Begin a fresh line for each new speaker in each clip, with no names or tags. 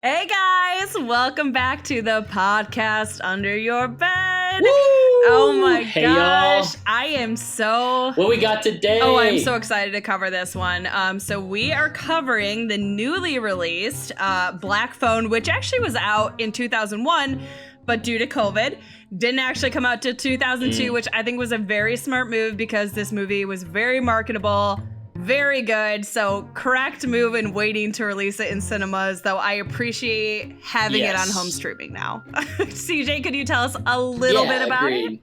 Hey guys, welcome back to the podcast Under Your Bed.
Woo!
Oh my
Hey,
gosh,
y'all.
I am so...
What we got today?
Oh, I'm so excited to cover this one. So we are covering the newly released Black Phone, which actually was out in 2001, but due to COVID, didn't actually come out to 2002, which I think was a very smart move because this movie was very marketable. Very good. So correct move in waiting to release it in cinemas, though I appreciate having it on home streaming now. CJ, could you tell us a little bit about it?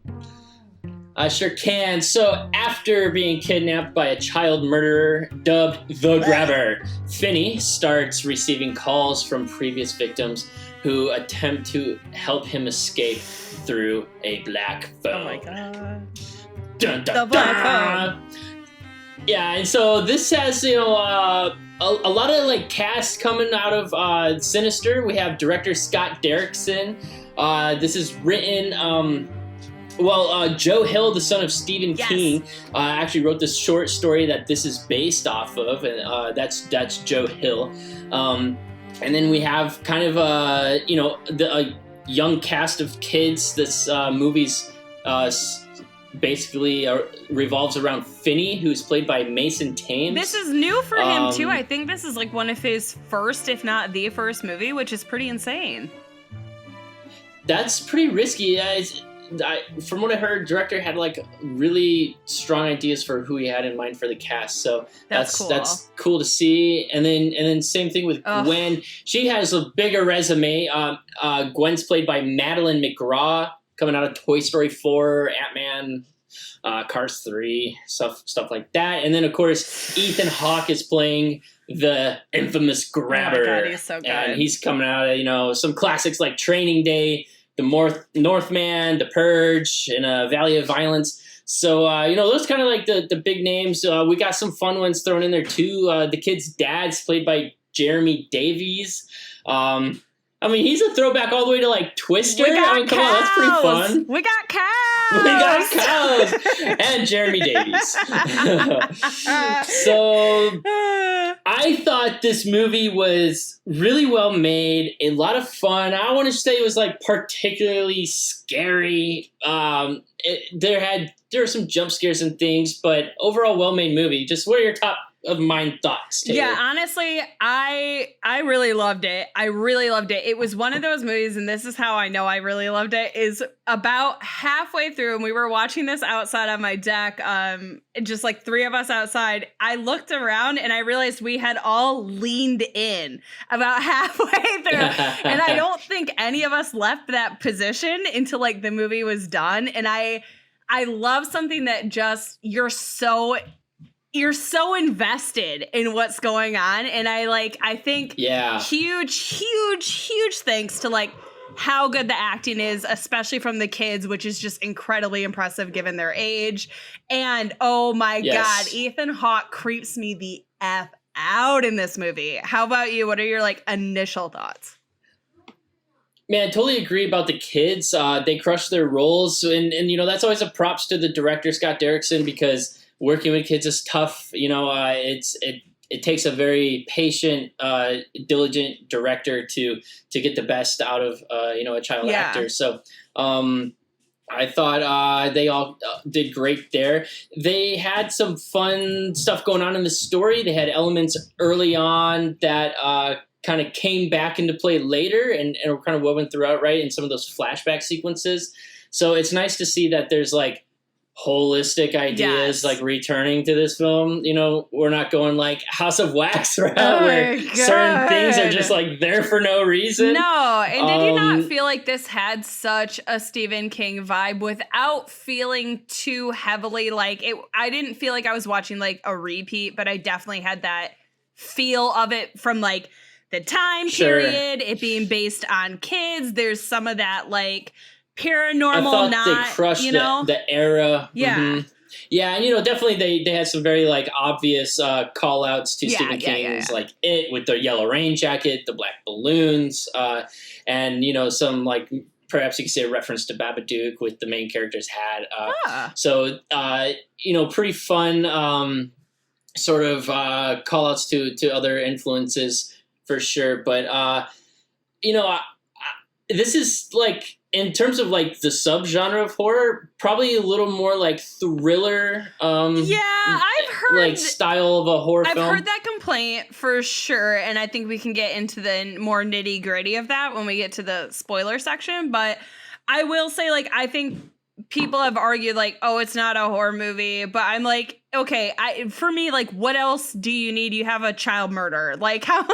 I sure can. So after being kidnapped by a child murderer dubbed the Grabber, Finney starts receiving calls from previous victims who attempt to help him escape through a black phone.
Oh my god.
Dun, dun,
The black
dun. Yeah, and so this has, a lot of like cast coming out of Sinister. We have director Scott Derrickson. This is written, Joe Hill, the son of Stephen King, actually wrote this short story that this is based off of, and that's Joe Hill. And then we have kind of a young cast of kids. This movie's basically revolves around Finney, who's played by Mason Thames.
This is new for him too. I think this is like one of his first, if not the first movie, which is pretty insane. That's
pretty risky. From what I heard, director had like really strong ideas for who he had in mind for the cast. So that's cool to see. And then same thing with Gwen. She has a bigger resume. Gwen's played by Madeline McGraw, coming out of Toy Story 4, Ant-Man, Cars 3, stuff like that. And then, of course, Ethan Hawke is playing the infamous Grabber.
Oh my God, he's so good.
And he's coming out of, some classics like Training Day, The Northman, The Purge, and Valley of Violence. So, those kind of like the big names. We got some fun ones thrown in there, too. The kid's dad's played by Jeremy Davies. He's a throwback all the way to like Twister. Come on, that's pretty fun.
We got cows.
And Jeremy Davies. So I thought this movie was really well made, a lot of fun. I want to say it was like particularly scary. There were some jump scares and things, but overall well made movie. Just what are your top of mind thoughts, Taylor?
Yeah, honestly, I really loved it. I really loved it. It was one of those movies, and this is how I know I really loved it, is about halfway through, and we were watching this outside on my deck, just like three of us outside. I looked around and I realized we had all leaned in about halfway through. And I don't think any of us left that position until like the movie was done. And I love something that just you're so invested in what's going on. And I think huge thanks to like how good the acting is, especially from the kids, which is just incredibly impressive given their age. And oh my God, Ethan Hawke creeps me the F out in this movie. How about you? What are your like initial thoughts?
Man, I totally agree about the kids. They crush their roles. And that's always a props to the director, Scott Derrickson, because working with kids is tough. It takes a very patient, diligent director to get the best out of a child actor. So I thought they all did great there. They had some fun stuff going on in the story. They had elements early on that kind of came back into play later and were kind of woven throughout, right, in some of those flashback sequences. So it's nice to see that there's like holistic ideas like returning to this film. We're not going like House of Wax route where certain things are just like there for no reason.
No, and did you not feel like this had such a Stephen King vibe without feeling too heavily like it? I didn't feel like I was watching like a repeat, but I definitely had that feel of it from like the time period, it being based on kids. There's some of that like paranormal,
they crushed the era.
Yeah.
Yeah, and definitely they had some very like obvious call outs to Stephen King's like It with the yellow rain jacket, the black balloons, and some like perhaps you could say a reference to Babadook with the main character's hat. So pretty fun sort of call outs to other influences for sure. But this is like, in terms of like the subgenre of horror, probably a little more like thriller.
Yeah, I've heard
like style of a horror
I've
film.
heard that complaint for sure, and I think we can get into the more nitty gritty of that when we get to the spoiler section. But I will say, like, I think people have argued, like, oh, it's not a horror movie, but I'm like, okay, for me, like, what else do you need? You have a child murder, like, I'm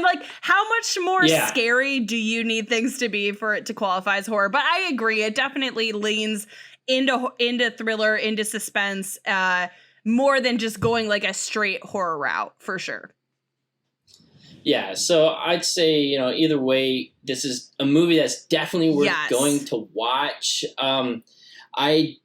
like, how much more scary do you need things to be for it to qualify as horror? But I agree, it definitely leans into thriller, into suspense, more than just going like a straight horror route, for sure.
Yeah, so I'd say, either way, this is a movie that's definitely worth going to watch. I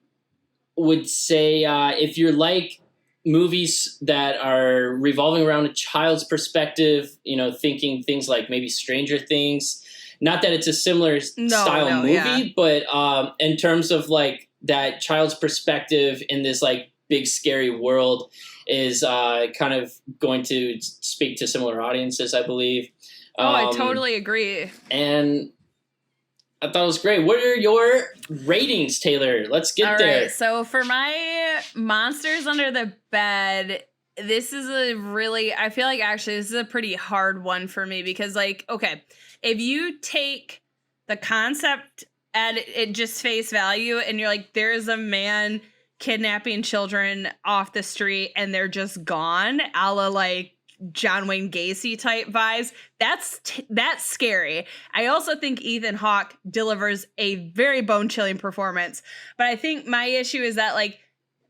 would say if you're like movies that are revolving around a child's perspective, thinking things like maybe Stranger Things, not that it's a similar style movie, but in terms of like that child's perspective in this like big scary world is kind of going to speak to similar audiences, I believe.
I totally agree.
And I thought it was great. What are your ratings, Taylor? Let's get there.
Right, so for my Monsters Under the Bed, this is I feel like actually this is a pretty hard one for me because, like, okay, if you take the concept at it just face value and you're like, there's a man kidnapping children off the street and they're just gone, a la like John Wayne Gacy type vibes, that's scary. I also think Ethan Hawke delivers a very bone-chilling performance, but I think my issue is that, like,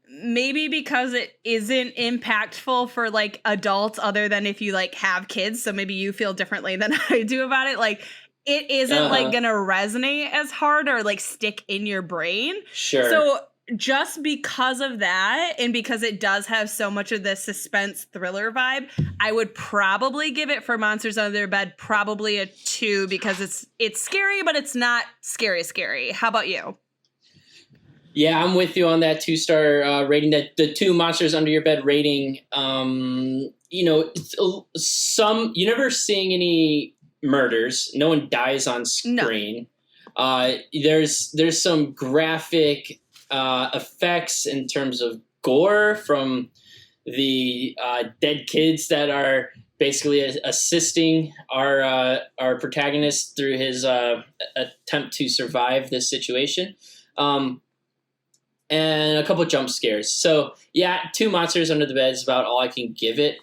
maybe because it isn't impactful for like adults other than if you like have kids, so maybe you feel differently than I do about it, like it isn't like gonna resonate as hard or like stick in your brain.
Sure.
So just because of that, and because it does have so much of the suspense thriller vibe, I would probably give it, for Monsters Under Their Bed, probably a 2 because it's scary, but it's not scary. How about you?
Yeah, I'm with you on that 2-star rating. That the 2 Monsters Under Your Bed rating. You're never seeing any murders. No one dies on screen. No. There's some graphic effects in terms of gore from the dead kids that are basically assisting our protagonist through his attempt to survive this situation, and a couple jump scares. So yeah, 2 Monsters Under the Bed is about all I can give it.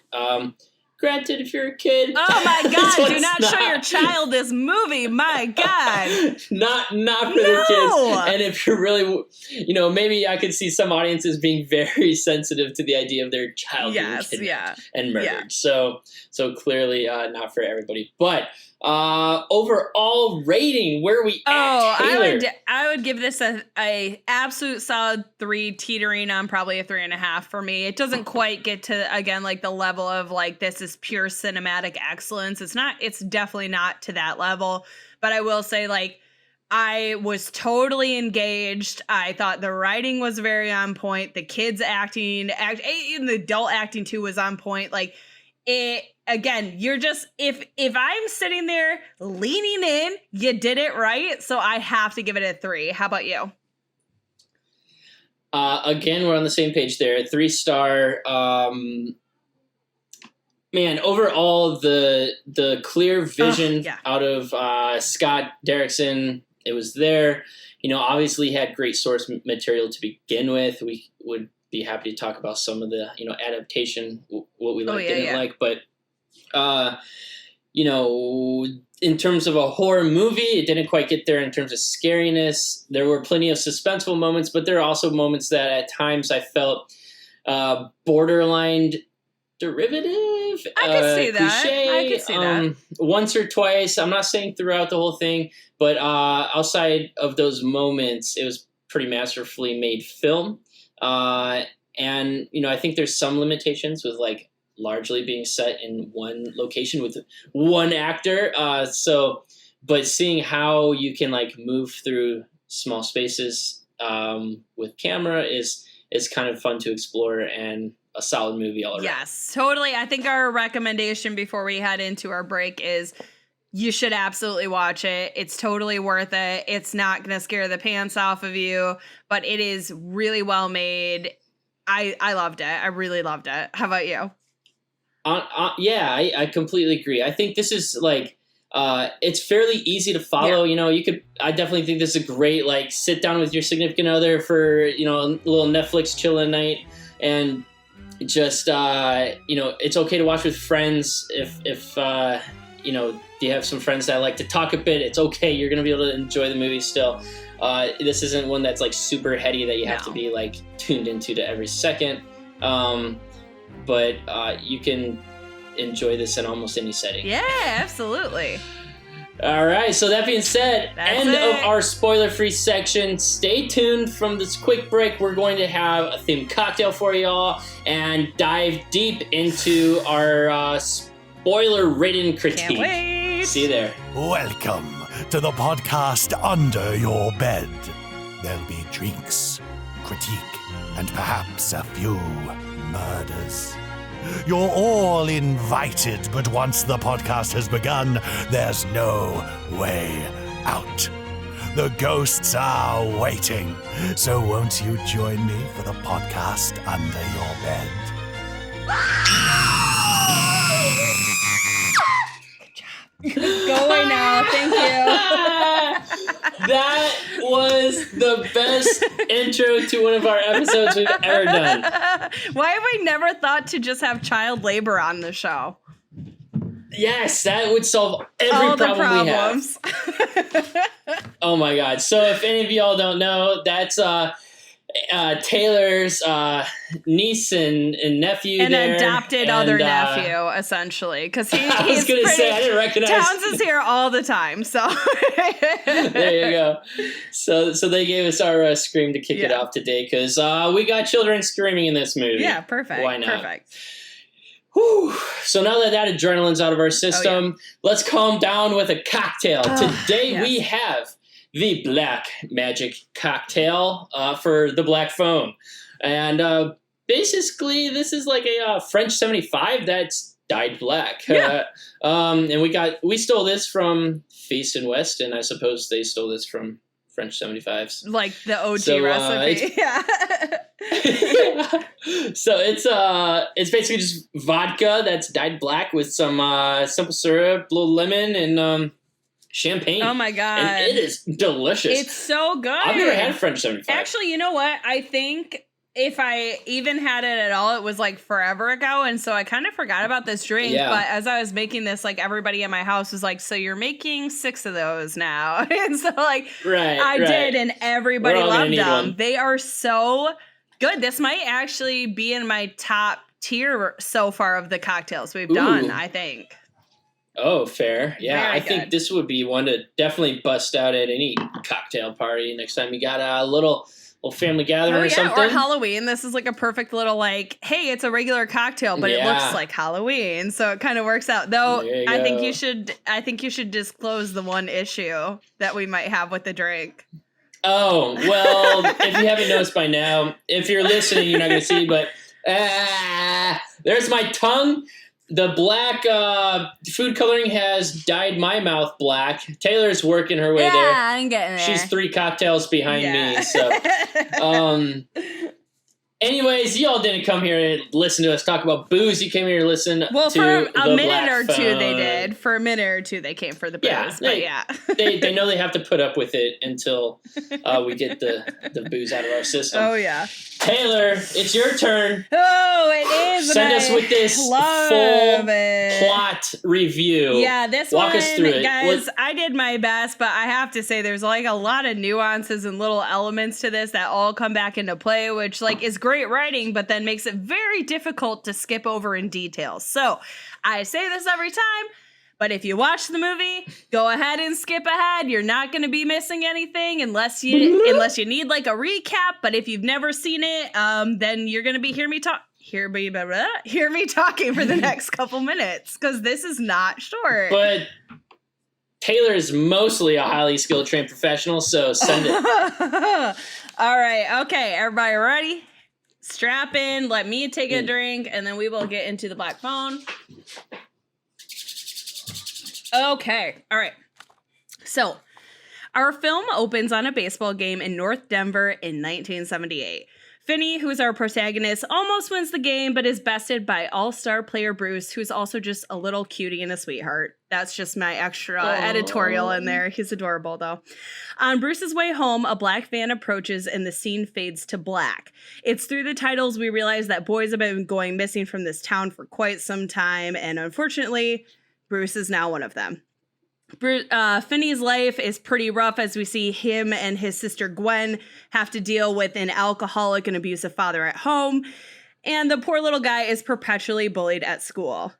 Granted, if you're a kid,
oh my God, do not show your child this movie. My God,
not for the kids. And if you're really, maybe I could see some audiences being very sensitive to the idea of their child being kidnapped and murdered. Yeah. So clearly not for everybody. But overall rating, where are we at, Taylor?
I would give this a absolute solid 3, teetering on probably a 3.5 for me. It doesn't quite get to, again, like the level of like this is pure cinematic excellence. It's definitely not to that level. But I will say, like, I was totally engaged. I thought the writing was very on point. The kids acting, even the adult acting too, was on point. Like, it, again, you're just, if I'm sitting there leaning in, you did it right. So I have to give it a 3. How about you?
Again, we're on the same page there. 3-star. Man, overall, the clear vision out of Scott Derrickson, it was there. Obviously he had great source material to begin with. We would be happy to talk about some of the, adaptation, what we liked, didn't like. But, in terms of a horror movie, it didn't quite get there in terms of scariness. There were plenty of suspenseful moments, but there are also moments that at times I felt borderline derivative.
I could see that.
Cliche,
I could see that.
Once or twice. I'm not saying throughout the whole thing, but outside of those moments, it was pretty masterfully made film. And, I think there's some limitations with like largely being set in one location with one actor. But seeing how you can like move through small spaces with camera is kind of fun to explore, and a solid movie all around.
Yes, totally. I think our recommendation before we head into our break is You should absolutely watch it. It's totally worth it. It's not going to scare the pants off of you, but it is really well made. I loved it. I really loved it. How about you?
Yeah, I completely agree. I think this is like it's fairly easy to follow.
Yeah.
I definitely think this is a great like sit down with your significant other for a little Netflix chillin' night, and just it's okay to watch with friends if you have some friends that like to talk a bit. It's okay. You're gonna be able to enjoy the movie still. This isn't one that's like super heady that you have to be like tuned into to every second. But you can enjoy this in almost any setting.
Yeah, absolutely.
All right, so that being said,
That's
end
it.
of our spoiler-free section. Stay tuned from this quick break. We're going to have a themed cocktail for y'all and dive deep into our spoiler-ridden critique.
Can't wait.
See you there.
Welcome to the podcast Under Your Bed. There'll be drinks, critique, and perhaps a few murders. You're all invited, but once the podcast has begun, there's no way out. The ghosts are waiting, so won't you join me for the podcast Under Your Bed?
Go away now. Thank you.
That was the best intro to one of our episodes we've ever done.
Why have we never thought to just have child labor on the show?
Yes, that would solve every
All the
problem we have.
problems.
Oh my god. So if any of y'all don't know, that's Taylor's niece and nephew.
An
there,
adopted
and,
other nephew, essentially. Because he's
I was going to say, I didn't recognize.
Towns is here all the time, so.
There you go. So they gave us our scream to kick it off today, because we got children screaming in this movie.
Yeah, perfect.
Why not?
Perfect.
Whew. So now that adrenaline's out of our system, let's calm down with a cocktail. Today we have the Black Magic Cocktail for the Black Phone. And basically, this is like a French 75 that's dyed black.
Yeah.
And we stole this from Feast and West, and I suppose they stole this from French 75s.
Like the OG
So,
recipe. Yeah.
So it's basically just vodka that's dyed black with some simple syrup, a little lemon, and champagne.
Oh my god.
And it is delicious.
It's so good.
I've never had French 75.
Actually, you know what? I think if I even had it at all, it was like forever ago. And so I kind of forgot about this drink.
Yeah.
But as I was making this, like everybody in my house was like, so you're making 6 of those now. And so like I did, and everybody
We're all gonna
loved
need
them.
one.
They are so good. This might actually be in my top tier so far of the cocktails we've done, I think.
Oh, fair. Yeah,
Very
I think
good.
this would be one to definitely bust out at any cocktail party next time you got a little family gathering or something.
Or Halloween. This is like a perfect little like, hey, it's a regular cocktail, but it looks like Halloween, so it kind of works out. Though I think you should disclose the one issue that we might have with the drink.
Oh, well, if you haven't noticed by now, if you're listening, you're not going to see, but there's my tongue. The black food coloring has dyed my mouth black. Taylor's working her way there.
Yeah, I'm getting there.
She's 3 cocktails behind me. So, anyways, y'all didn't come here to listen to us talk about booze. You came here to listen
well,
to
for
the
a minute
Black
or two,
Phone.
they did. For a minute or two, they came for the booze.
Yeah,
But
they know they have to put up with it until we get the booze out of our system.
Oh yeah.
Taylor, it's your turn.
Oh, it is.
Send us with this full plot review.
Yeah, this
Walk
one,
us through it.
guys, I did my best, but I have to say there's like a lot of nuances and little elements to this that all come back into play, which like is great writing, but then makes it very difficult to skip over in details. So I say this every time, but if you watch the movie, go ahead and skip ahead. You're not going to be missing anything unless you need like a recap. But if you've never seen it, then you're going to be hear me talking for the next couple minutes, because this is not short.
But Taylor is mostly a highly skilled trained professional, so send it.
All right. Okay. Everybody ready? Strap in. Let me take a drink, and then we will get into the Black Phone. Okay. All right. So our film opens on a baseball game in North Denver in 1978. Finney, who's our protagonist, almost wins the game, but is bested by all-star player Bruce, who's also just a little cutie and a sweetheart. That's just my extra editorial in there. He's adorable, though. On Bruce's way home, a black van approaches and the scene fades to black. It's through the titles we realize that boys have been going missing from this town for quite some time, and unfortunately, Bruce is now one of them. Finney's life is pretty rough as we see him and his sister Gwen have to deal with an alcoholic and abusive father at home, and the poor little guy is perpetually bullied at school.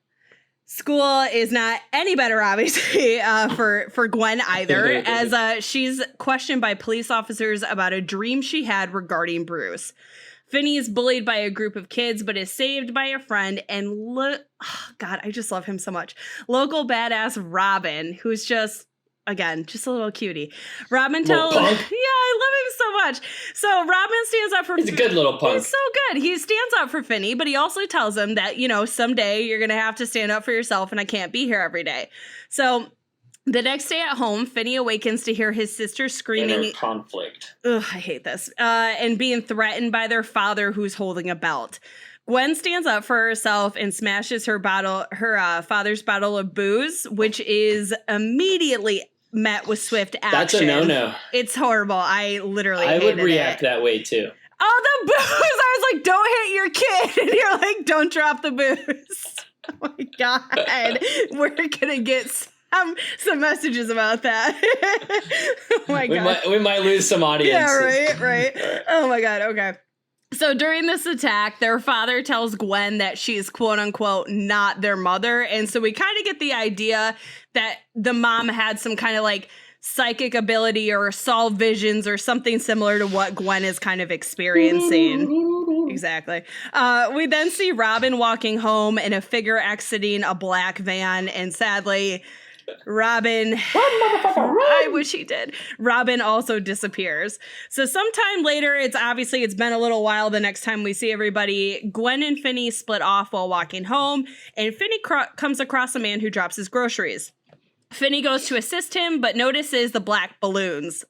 School is not any better, obviously, for Gwen either, as she's questioned by police officers about a dream she had regarding Bruce. Finney is bullied by a group of kids, but is saved by a friend. And God, I just love him so much. Local badass Robin, who's just a little cutie. Robin tells, yeah, I love him so much. So Robin stands up for.
He's a good little punk.
He's so good. He stands up for Finney, but he also tells him that someday you're gonna have to stand up for yourself, and I can't be here every day. So. The next day at home, Finney awakens to hear his sister screaming.
Inner conflict.
Ugh, I hate this. And being threatened by their father, who's holding a belt. Gwen stands up for herself and smashes her father's bottle of booze, which is immediately met with swift action.
That's a no-no.
It's horrible. I
would react that way too.
Oh, the booze! I was like, don't hit your kid, and you're like, don't drop the booze. Oh my God, we're gonna get some messages about that. Oh my God.
We might lose some audience.
Yeah, right. Oh my God, okay. So during this attack, their father tells Gwen that she's quote unquote not their mother. And so we kind of get the idea that the mom had some kind of like psychic ability or saw visions or something similar to what Gwen is kind of experiencing. Exactly. We then see Robin walking home and a figure exiting a black van. And sadly, Robin, I wish he did. Robin also disappears. So sometime later, it's been a little while the next time we see everybody. Gwen and Finney split off while walking home, and Finney comes across a man who drops his groceries. Finney goes to assist him, but notices the black balloons.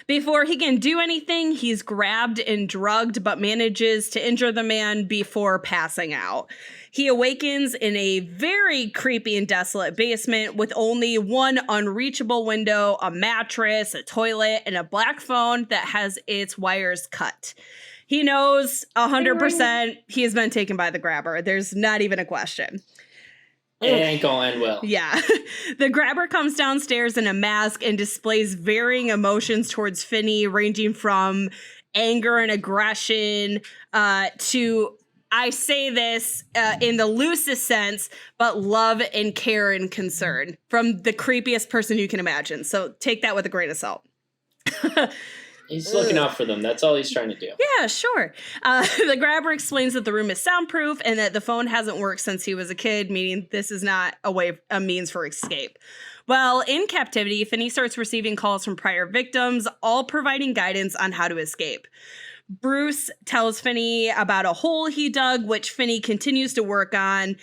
Before he can do anything, he's grabbed and drugged, but manages to injure the man before passing out. He awakens in a very creepy and desolate basement with only one unreachable window, a mattress, a toilet, and a black phone that has its wires cut. He knows 100% he has been taken by the grabber. There's not even a question.
It ain't gonna end well.
Yeah. The grabber comes downstairs in a mask and displays varying emotions towards Finney, ranging from anger and aggression to, I say this in the loosest sense, but love and care and concern from the creepiest person you can imagine. So take that with a grain of salt.
He's looking out for them. That's all he's trying to do.
Yeah, sure. The grabber explains that the room is soundproof and that the phone hasn't worked since he was a kid, meaning this is not a means for escape. Well, in captivity, Finney starts receiving calls from prior victims, all providing guidance on how to escape. Bruce tells Finney about a hole he dug, which Finney continues to work on.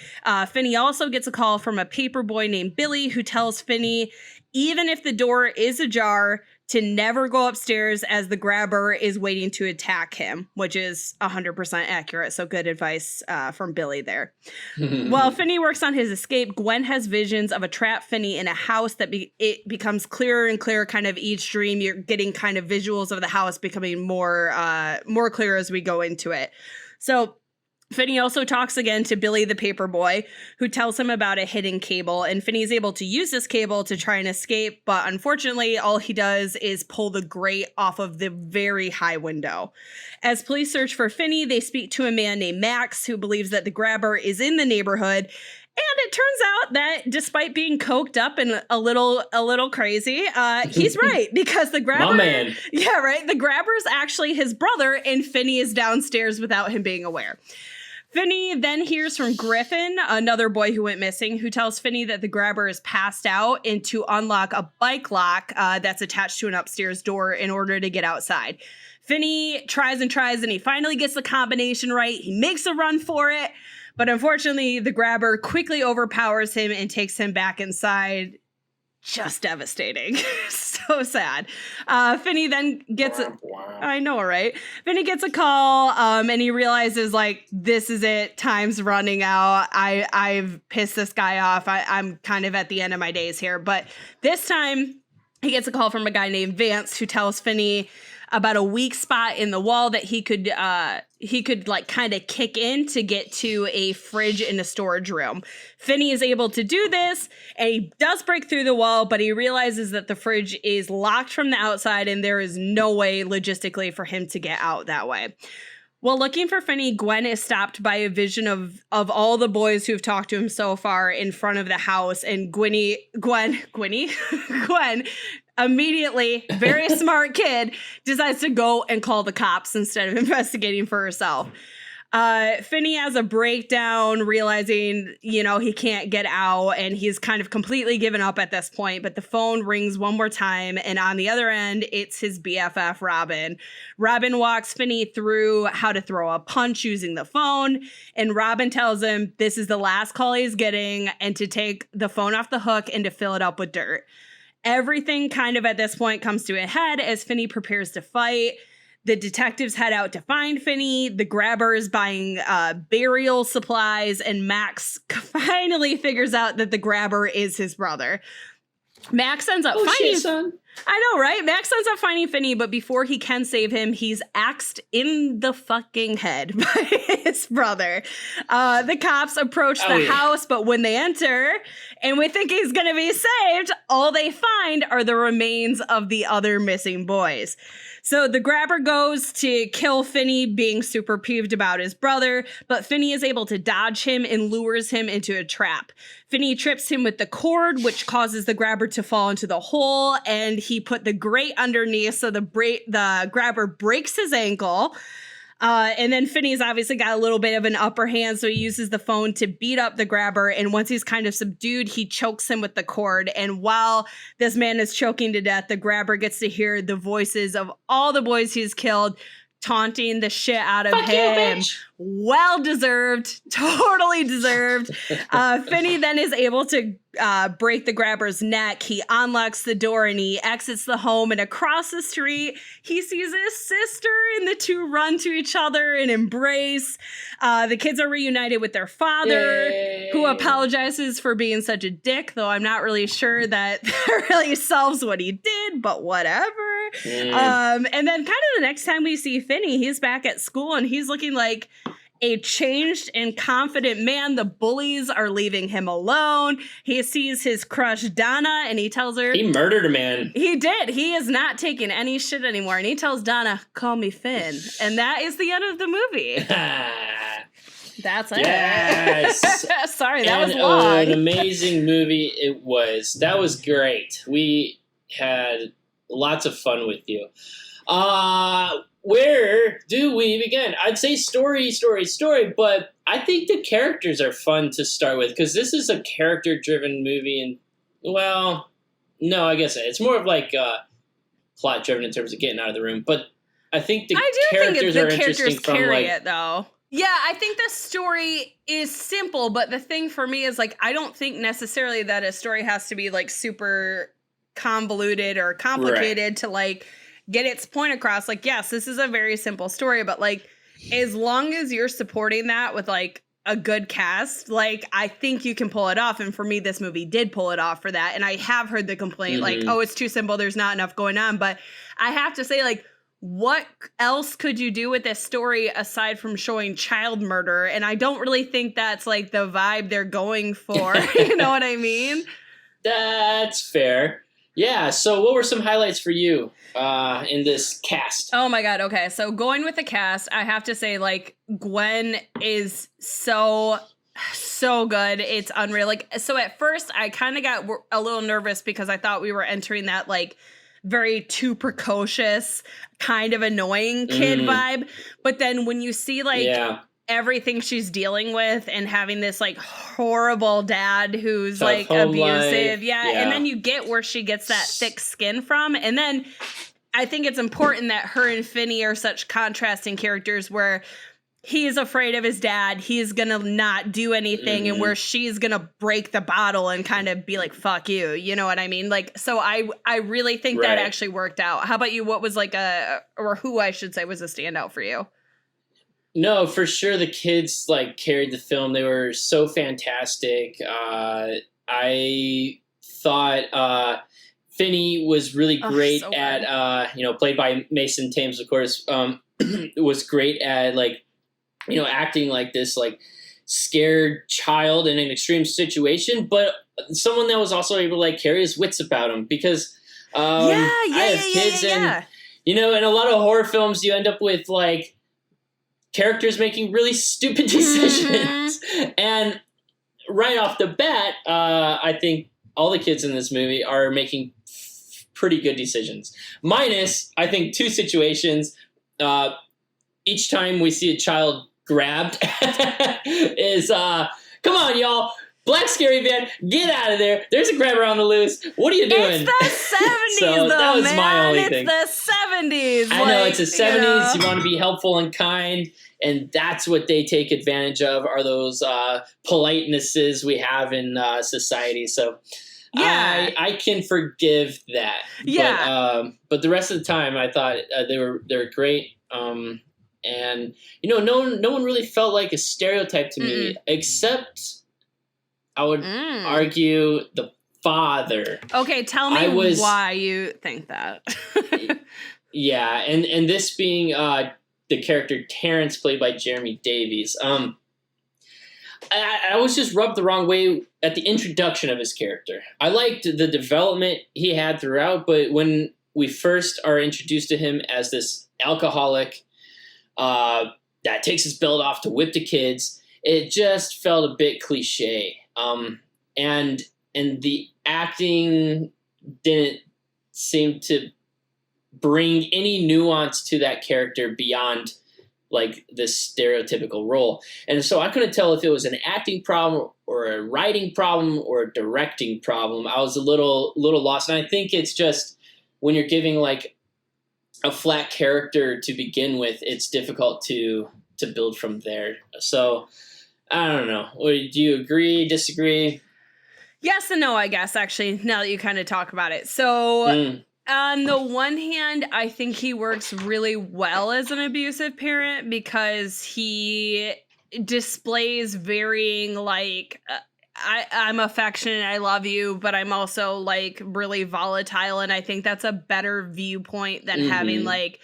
Finney also gets a call from a paper boy named Billy, who tells Finney, even if the door is ajar, to never go upstairs as the grabber is waiting to attack him, which is 100% accurate. So good advice from Billy there. While Finney works on his escape, Gwen has visions of a trapped Finney in a house that it becomes clearer and clearer kind of each dream. You're getting kind of visuals of the house becoming more clear as we go into it. So Finney also talks again to Billy the paper boy, who tells him about a hidden cable, and Finney's able to use this cable to try and escape, but unfortunately all he does is pull the grate off of the very high window. As police search for Finney, they speak to a man named Max, who believes that the grabber is in the neighborhood. And it turns out that despite being coked up and a little crazy, he's right, because the grabber,
my man.
Yeah, right. The grabber's actually his brother, and Finney is downstairs without him being aware. Finney then hears from Griffin, another boy who went missing, who tells Finney that the grabber is passed out and to unlock a bike lock that's attached to an upstairs door in order to get outside. Finney tries and he finally gets the combination right. He makes a run for it, But unfortunately, the grabber quickly overpowers him and takes him back inside. Just devastating. So sad. Finney then gets I know, right? Finney gets a call, and he realizes, like, this is it. Time's running out. I've pissed this guy off. I'm kind of at the end of my days here. But this time, he gets a call from a guy named Vance who tells Finney about a weak spot in the wall that he could like kind of kick in to get to a fridge in a storage room. Finney is able to do this, and he does break through the wall, but he realizes that the fridge is locked from the outside and there is no way logistically for him to get out that way. While looking for Finney, Gwen is stopped by a vision of all the boys who've talked to him so far in front of the house, and Gwen immediately, very smart kid, decides to go and call the cops instead of investigating for herself. Finney has a breakdown, realizing, he can't get out, and he's kind of completely given up at this point, but the phone rings one more time, and on the other end, it's his BFF, Robin. Robin walks Finney through how to throw a punch using the phone, and Robin tells him this is the last call he's getting, and to take the phone off the hook and to fill it up with dirt. Everything kind of at this point comes to a head as Finney prepares to fight. The detectives head out to find Finney. The grabber is buying burial supplies, and Max finally figures out that the grabber is his brother. Max ends up finding...
son.
I know, right? Max ends up finding Finney, but before he can save him, he's axed in the fucking head by his brother. The cops approach the house, but when they enter, and we think he's going to be saved, all they find are the remains of the other missing boys. So the grabber goes to kill Finney, being super peeved about his brother, but Finney is able to dodge him and lures him into a trap. Finney trips him with the cord, which causes the grabber to fall into the hole, and he put the grate underneath, so the grabber breaks his ankle. And then Finney's obviously got a little bit of an upper hand, so he uses the phone to beat up the grabber. And once he's kind of subdued, he chokes him with the cord. And while this man is choking to death, the grabber gets to hear the voices of all the boys he's killed taunting the shit out of him.
You,
well deserved, totally deserved. Finney then is able to break the grabber's neck. He unlocks the door and he exits the home, and across the street he sees his sister, and the two run to each other and embrace. The kids are reunited with their father. Yay. Who apologizes for being such a dick, though I'm not really sure that really solves what he did, but whatever. And then kind of the next time we see Finney, he's back at school and he's looking like a changed and confident man. The bullies are leaving him alone. He sees his crush Donna and he tells her
he murdered a man.
He did. He is not taking any shit anymore. And he tells Donna, "Call me Finn." And that is the end of the movie. That's it.
Yes.
Sorry, that was long.
An amazing movie it was. That was great. We had lots of fun with you. Where do we begin? I'd say story, but I think the characters are fun to start with because this is a character-driven movie, and well, no, I guess it's more of like plot-driven in terms of getting out of the room. But I think the characters are interesting from
carry it though. Yeah, I think the story is simple, but the thing for me is like I don't think necessarily that a story has to be like super convoluted or complicated to like get its point across. Like, yes, this is a very simple story, but like as long as you're supporting that with like a good cast, like I think you can pull it off. And for me, this movie did pull it off for that. And I have heard the complaint like, oh, it's too simple, there's not enough going on. But I have to say, like, what else could you do with this story aside from showing child murder? And I don't really think that's like the vibe they're going for. You know what I mean?
That's fair. Yeah, so what were some highlights for you in this cast?
Oh my God, okay. So going with the cast, I have to say, like, Gwen is so good. It's unreal. Like, so at first, I kind of got a little nervous because I thought we were entering that, like, very too precocious, kind of annoying kid vibe. But then when you see, like... Yeah. Everything she's dealing with and having this like horrible dad who's tough like abusive. Yeah. And then you get where she gets that thick skin from. And then I think it's important that her and Finney are such contrasting characters where he's afraid of his dad. He's going to not do anything, and where she's going to break the bottle and kind of be like, fuck you. You know what I mean? Like, so I really think that actually worked out. How about you? What was like or who I should say was a standout for you?
No, for sure. The kids like carried the film. They were so fantastic. I thought Finney was really great at, played by Mason Thames, of course, was great at like, acting like this, like scared child in an extreme situation, but someone that was also able to like carry his wits about him because, I have kids and, in a lot of horror films, you end up with like characters making really stupid decisions. And right off the bat, I think all the kids in this movie are making pretty good decisions. Minus, I think, two situations. Each time we see a child grabbed is, come on, y'all. Black scary van, get out of there. There's a grabber on the loose. What are you doing?
It's the 70s,
so
though,
that was
man.
my only thing.
It's the 70s.
I know, it's the 70s. You want to be helpful and kind, and that's what they take advantage of, are those politenesses we have in society. So I can forgive that.
Yeah.
But the rest of the time, I thought they were great. And no one really felt like a stereotype to me, except I would argue the father.
Okay, tell me why you think that.
Yeah, and this being the character Terrence, played by Jeremy Davies. I was just rubbed the wrong way at the introduction of his character. I liked the development he had throughout, but when we first are introduced to him as this alcoholic that takes his belt off to whip the kids, it just felt a bit cliche. And the acting didn't seem to bring any nuance to that character beyond like this stereotypical role. And so I couldn't tell if it was an acting problem or a writing problem or a directing problem. I was a little lost. And I think it's just when you're giving like a flat character to begin with, it's difficult to build from there. So I don't know. Do you agree, disagree?
Yes and no, I guess, actually, now that you kind of talk about it. So on the one hand, I think he works really well as an abusive parent because he displays varying, like, I'm affectionate, I love you, but I'm also, like, really volatile, and I think that's a better viewpoint than having, like,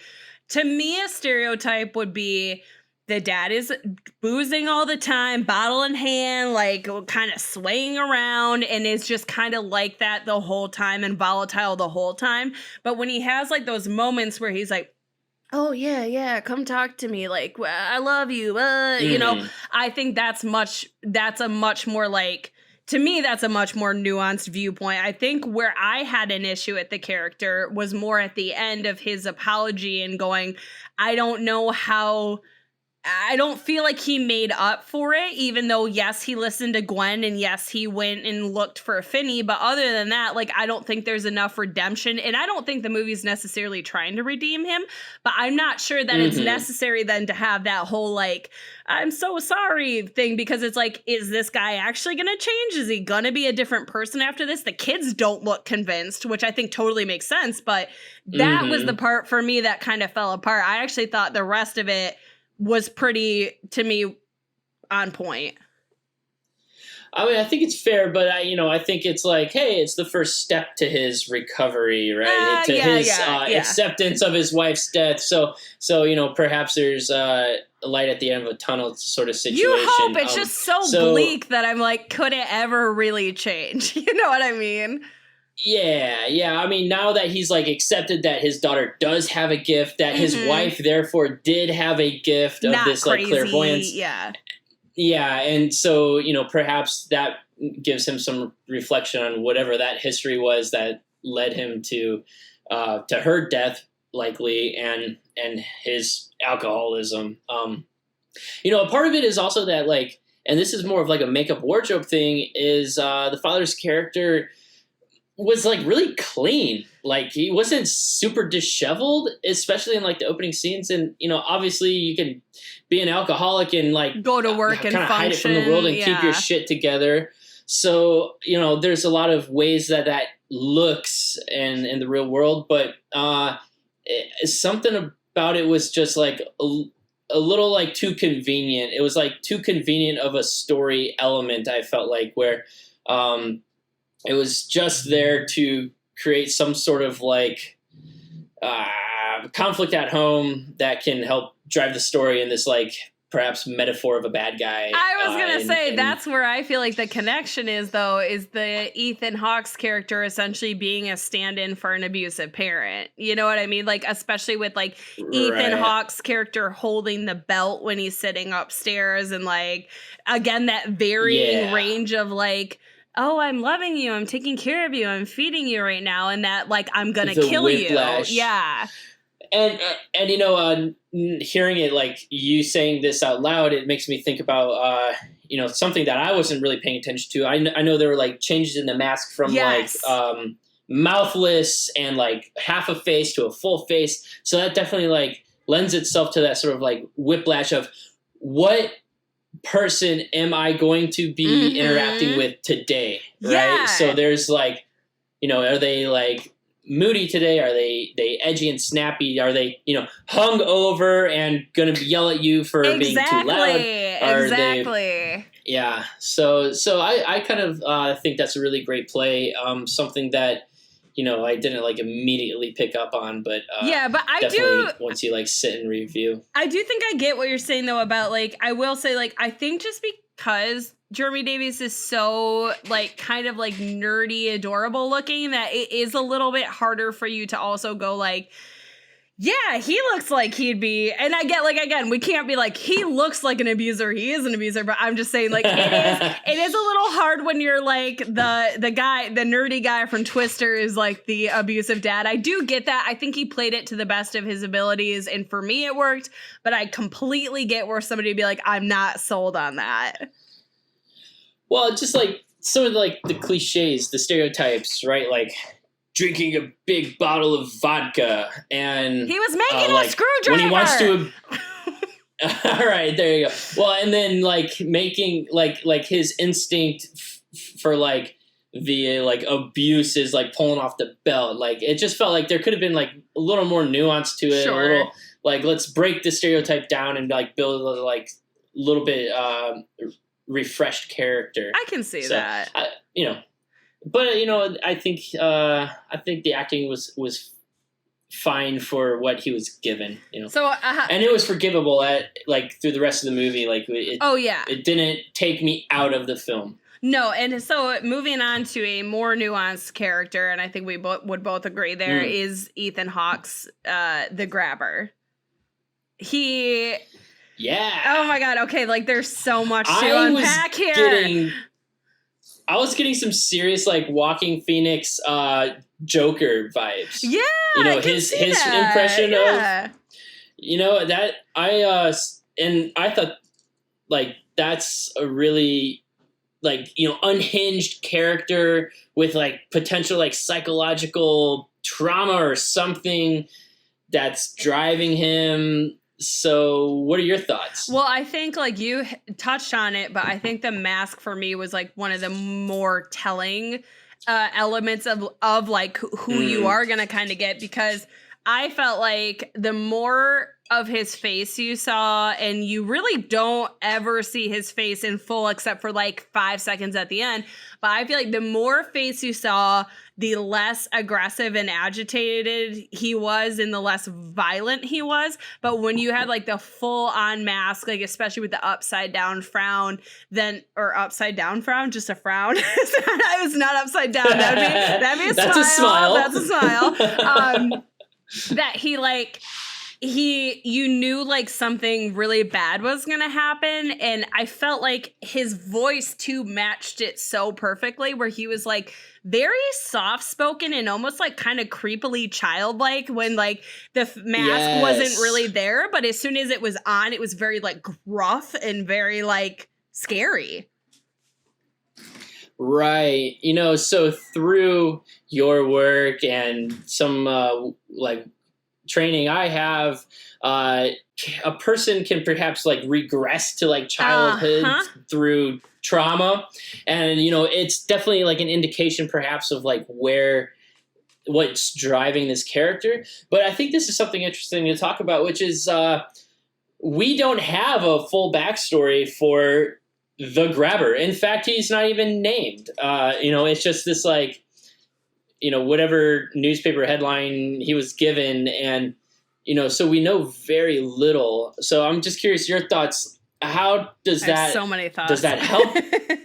to me, a stereotype would be the dad is boozing all the time, bottle in hand, like kind of swaying around, and is just kind of like that the whole time and volatile the whole time. But when he has like those moments where he's like, oh yeah, come talk to me, like, I love you, I think that's a much more like, to me, that's a much more nuanced viewpoint. I think where I had an issue at the character was more at the end of his apology and going, I don't feel like he made up for it, even though, yes, he listened to Gwen and yes, he went and looked for Finney. But other than that, like, I don't think there's enough redemption. And I don't think the movie's necessarily trying to redeem him. But I'm not sure that it's necessary then to have that whole, like, I'm so sorry thing, because it's like, is this guy actually going to change? Is he going to be a different person after this? The kids don't look convinced, which I think totally makes sense. But that was the part for me that kind of fell apart. I actually thought the rest of it was pretty, to me, on point.
I mean, I think it's fair, but I think it's like, hey, it's the first step to his recovery, right? His acceptance of his wife's death. So perhaps there's a light at the end of a tunnel sort of situation.
You hope. It's just so bleak that I'm like, could it ever really change? You know what I mean?
Yeah. I mean, now that he's like accepted that his daughter does have a gift, that his wife therefore did have a gift of this like clairvoyance. Yeah. And so, perhaps that gives him some reflection on whatever that history was that led him to her death, likely, and his alcoholism. A part of it is also that, like, and this is more of like a makeup wardrobe thing, is the father's character was like really clean. Like he wasn't super disheveled, especially in like the opening scenes. And obviously you can be an alcoholic and like
go to work and
kind of hide it from the
function,
world and keep your shit together. So there's a lot of ways that looks in the real world, but something about it was just like a little like too convenient. It was like too convenient of a story element. I felt like where it was just there to create some sort of like conflict at home that can help drive the story in this like perhaps metaphor of a bad guy.
I was going to say that's where I feel like the connection is, though, is the Ethan Hawke's character essentially being a stand-in for an abusive parent. You know what I mean? Like, especially with like Ethan Hawke's character holding the belt when he's sitting upstairs and like, again, that varying range of like, oh, I'm loving you, I'm taking care of you, I'm feeding you right now, and that like I'm gonna kill
whiplash.
You. Yeah.
And hearing it like you saying this out loud, it makes me think about something that I wasn't really paying attention to. I know there were like changes in the mask from like mouthless and like half a face to a full face. So that definitely like lends itself to that sort of like whiplash of what person am I going to be interacting with today, right?
Yeah.
So there's like, are they like moody today? Are they edgy and snappy? Are they hung over and gonna yell at you for being too loud?
Exactly.
Yeah. So I kind of think that's a really great play. Something that I didn't like immediately pick up on, but
but I
definitely
do
once you like sit and review.
I do think I get what you're saying though about like I will say like I think just because Jeremy Davies is so like kind of like nerdy, adorable looking that it is a little bit harder for you to also go like, yeah, he looks like he'd be, and I get like, again, we can't be like, he looks like an abuser, he is an abuser, but I'm just saying like, it is a little hard when you're like the guy, the nerdy guy from Twister is like the abusive dad. I do get that. I think he played it to the best of his abilities, and for me it worked, but I completely get where somebody would be like, I'm not sold on that.
Well, just like some of the cliches, the stereotypes, right? Like drinking a big bottle of vodka, and
he was making
like,
a screwdriver
when he wants to. All right, there you go. Well, and then like making like his instinct for like the like abuse is like pulling off the belt. Like it just felt like there could have been like a little more nuance to it.
Sure.
A little like let's break the stereotype down and like build a like little bit refreshed character.
I can see that.
But I think the acting was fine for what he was given.
So
and it was forgivable at like through the rest of the movie. Like it didn't take me out of the film.
No, and so moving on to a more nuanced character, and I think we would both agree there is Ethan Hawke's the Grabber.
Yeah.
Oh my God. Okay, like there's so much to unpack here.
I was getting some serious like Walking Phoenix Joker vibes.
Yeah.
His impression of that I thought like that's a really like unhinged character with like potential like psychological trauma or something that's driving him. So what are your thoughts?
Well, I think like you touched on it, but I think the mask for me was like one of the more telling elements of like who you are going to kind of get, because I felt like the more of his face you saw, and you really don't ever see his face in full except for like 5 seconds at the end. But I feel like the more face you saw, the less aggressive and agitated he was and the less violent he was. But when you had like the full on mask, like especially with the upside down frown, or upside down frown, just a frown. It was not upside down. That'd be a
That's
smile.
That's a
That's
smile.
a smile. That you knew like something really bad was going to happen. And I felt like his voice too matched it so perfectly, where he was like very soft spoken and almost like kind of creepily childlike when like the mask wasn't really there. But as soon as it was on, it was very like gruff and very like scary.
Right. So through your work and some like training I have, a person can perhaps like regress to like childhood through trauma. And, it's definitely like an indication perhaps of like what's driving this character. But I think this is something interesting to talk about, which is we don't have a full backstory for the grabber. In fact, he's not even named. It's just this like, whatever newspaper headline he was given. And, so we know very little. So I'm just curious, your thoughts. How does
I have
that,
so many thoughts.
Does that help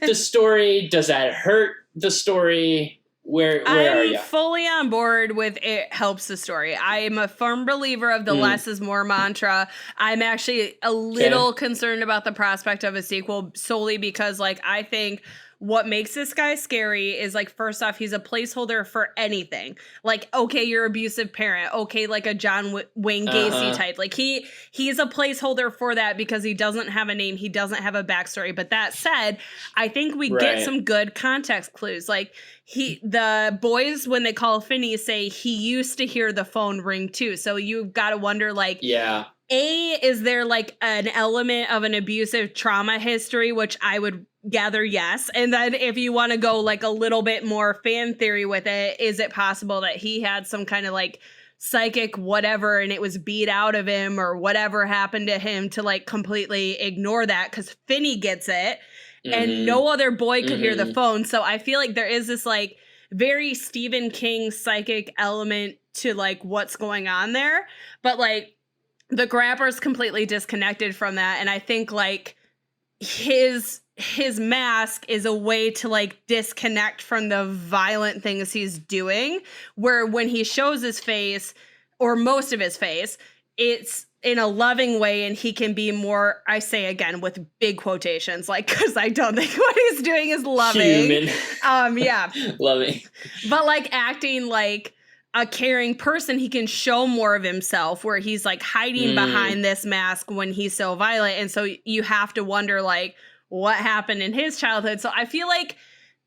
the story? Does that hurt the story? Where are you?
I'm fully on board with it helps the story. I am a firm believer of the less is more mantra. I'm actually a little concerned about the prospect of a sequel solely because, like, I think what makes this guy scary is, like, first off, he's a placeholder for anything. Like, okay, you're abusive parent. Okay, like a John Wayne Gacy type. Like, he's a placeholder for that because he doesn't have a name. He doesn't have a backstory. But that said, I think we get some good context clues. Like, the boys, when they call Finney, say he used to hear the phone ring too. So you've got to wonder, like, is there like an element of an abusive trauma history, which I would gather yes. And then if you want to go like a little bit more fan theory with it, is it possible that he had some kind of like psychic whatever and it was beat out of him or whatever happened to him to like completely ignore that because Finney gets it. And no other boy could hear the phone. So I feel like there is this like very Stephen King psychic element to like what's going on there. But like the grabber's completely disconnected from that. And I think like his mask is a way to like disconnect from the violent things he's doing. Where when he shows his face or most of his face, it's in a loving way and he can be more, I say again with big quotations, like, because I don't think what he's doing is loving.
Human.
Yeah.
Loving.
But like acting like a caring person, he can show more of himself where he's like hiding behind this mask when he's so violent. And so you have to wonder like what happened in his childhood. So I feel like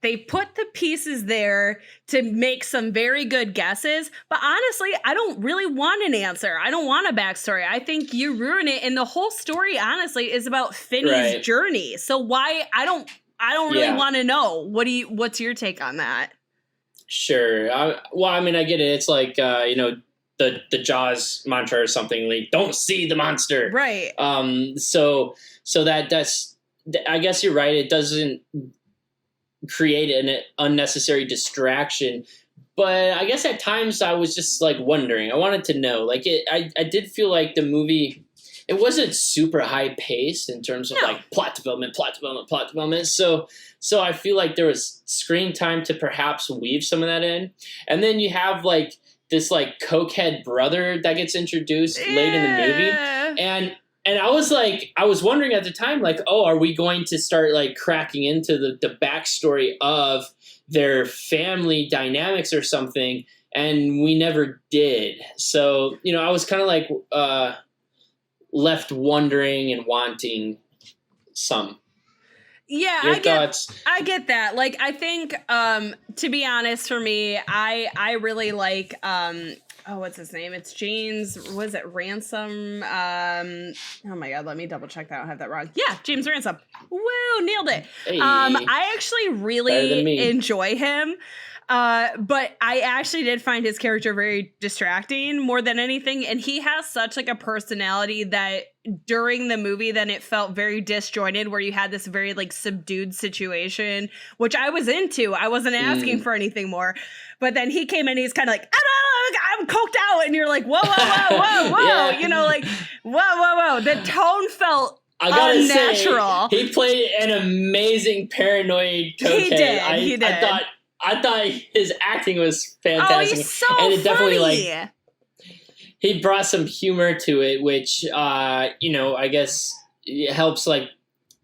they put the pieces there to make some very good guesses. But honestly, I don't really want an answer. I don't want a backstory. I think you ruin it. And the whole story, honestly, is about Finney's journey. So why I don't really want to know. What's your take on that? Sure.
I mean, I get it. It's like, the Jaws mantra or something like, don't see the monster.
Right.
So that's, I guess you're right. It doesn't create an unnecessary distraction, but I guess at times I was just like wondering. I wanted to know. Like I did feel like the movie, it wasn't super high paced in terms of like plot development. So I feel like there was screen time to perhaps weave some of that in, and then you have like this like cokehead brother that gets introduced late in the movie, and I was wondering at the time, like, oh, are we going to start like cracking into the backstory of their family dynamics or something? And we never did. So, I was kind of like left wondering and wanting some.
Yeah, I get that. Like, I think, to be honest, for me, I really like, what's his name? It's James, was it Ransom? Oh my God, let me double check that. I don't have that wrong. Yeah, James Ransom. Woo, nailed it.
Hey,
I actually really enjoy him. But I actually did find his character very distracting more than anything. And he has such like a personality that during the movie, then it felt very disjointed where you had this very like subdued situation, which I was into. I wasn't asking for anything more. But then he came in, he's kind of like, I'm coked out. And you're like, whoa.
Yeah.
Like, whoa. The tone felt unnatural.
Say, he played an amazing paranoid cokehead.
He did.
I thought his acting was fantastic.
Oh, he's so
and it
funny.
Definitely like he brought some humor to it, which I guess it helps like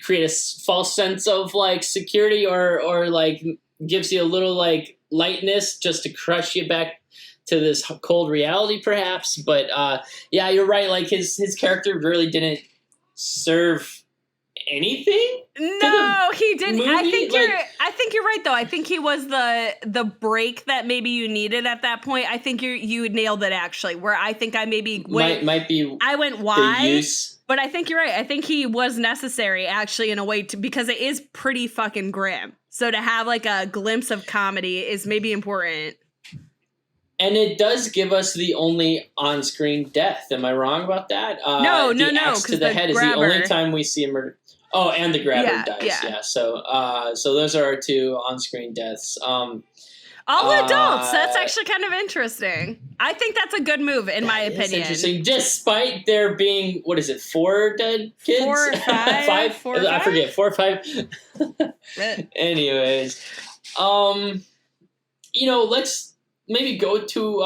create a false sense of like security or like gives you a little like lightness just to crush you back to this cold reality, perhaps. But yeah, you're right. Like his character really didn't serve anything.
No, he didn't.
movie?
I think you're right though. I think he was the break that maybe you needed at that point. I think you nailed it actually. Where I think I maybe went
might be
I went
the
wide.
use.
But I think you're right. I think he was necessary actually in a way because it is pretty fucking grim. So to have like a glimpse of comedy is maybe important.
And it does give us the only on-screen death. Am I wrong about that?
No.
The axe to the head
grabber.
is the only time we see a murder. Oh, and the grabber dies.
Yeah.
Yeah. So those are our two on-screen deaths.
All adults. That's actually kind of interesting. I think that's a good move, in my opinion.
Interesting. Despite there being, what is it, 4 dead kids?
4 or 5?
5?
4 or 5?
I forget. 4 or 5. Anyways, let's maybe go to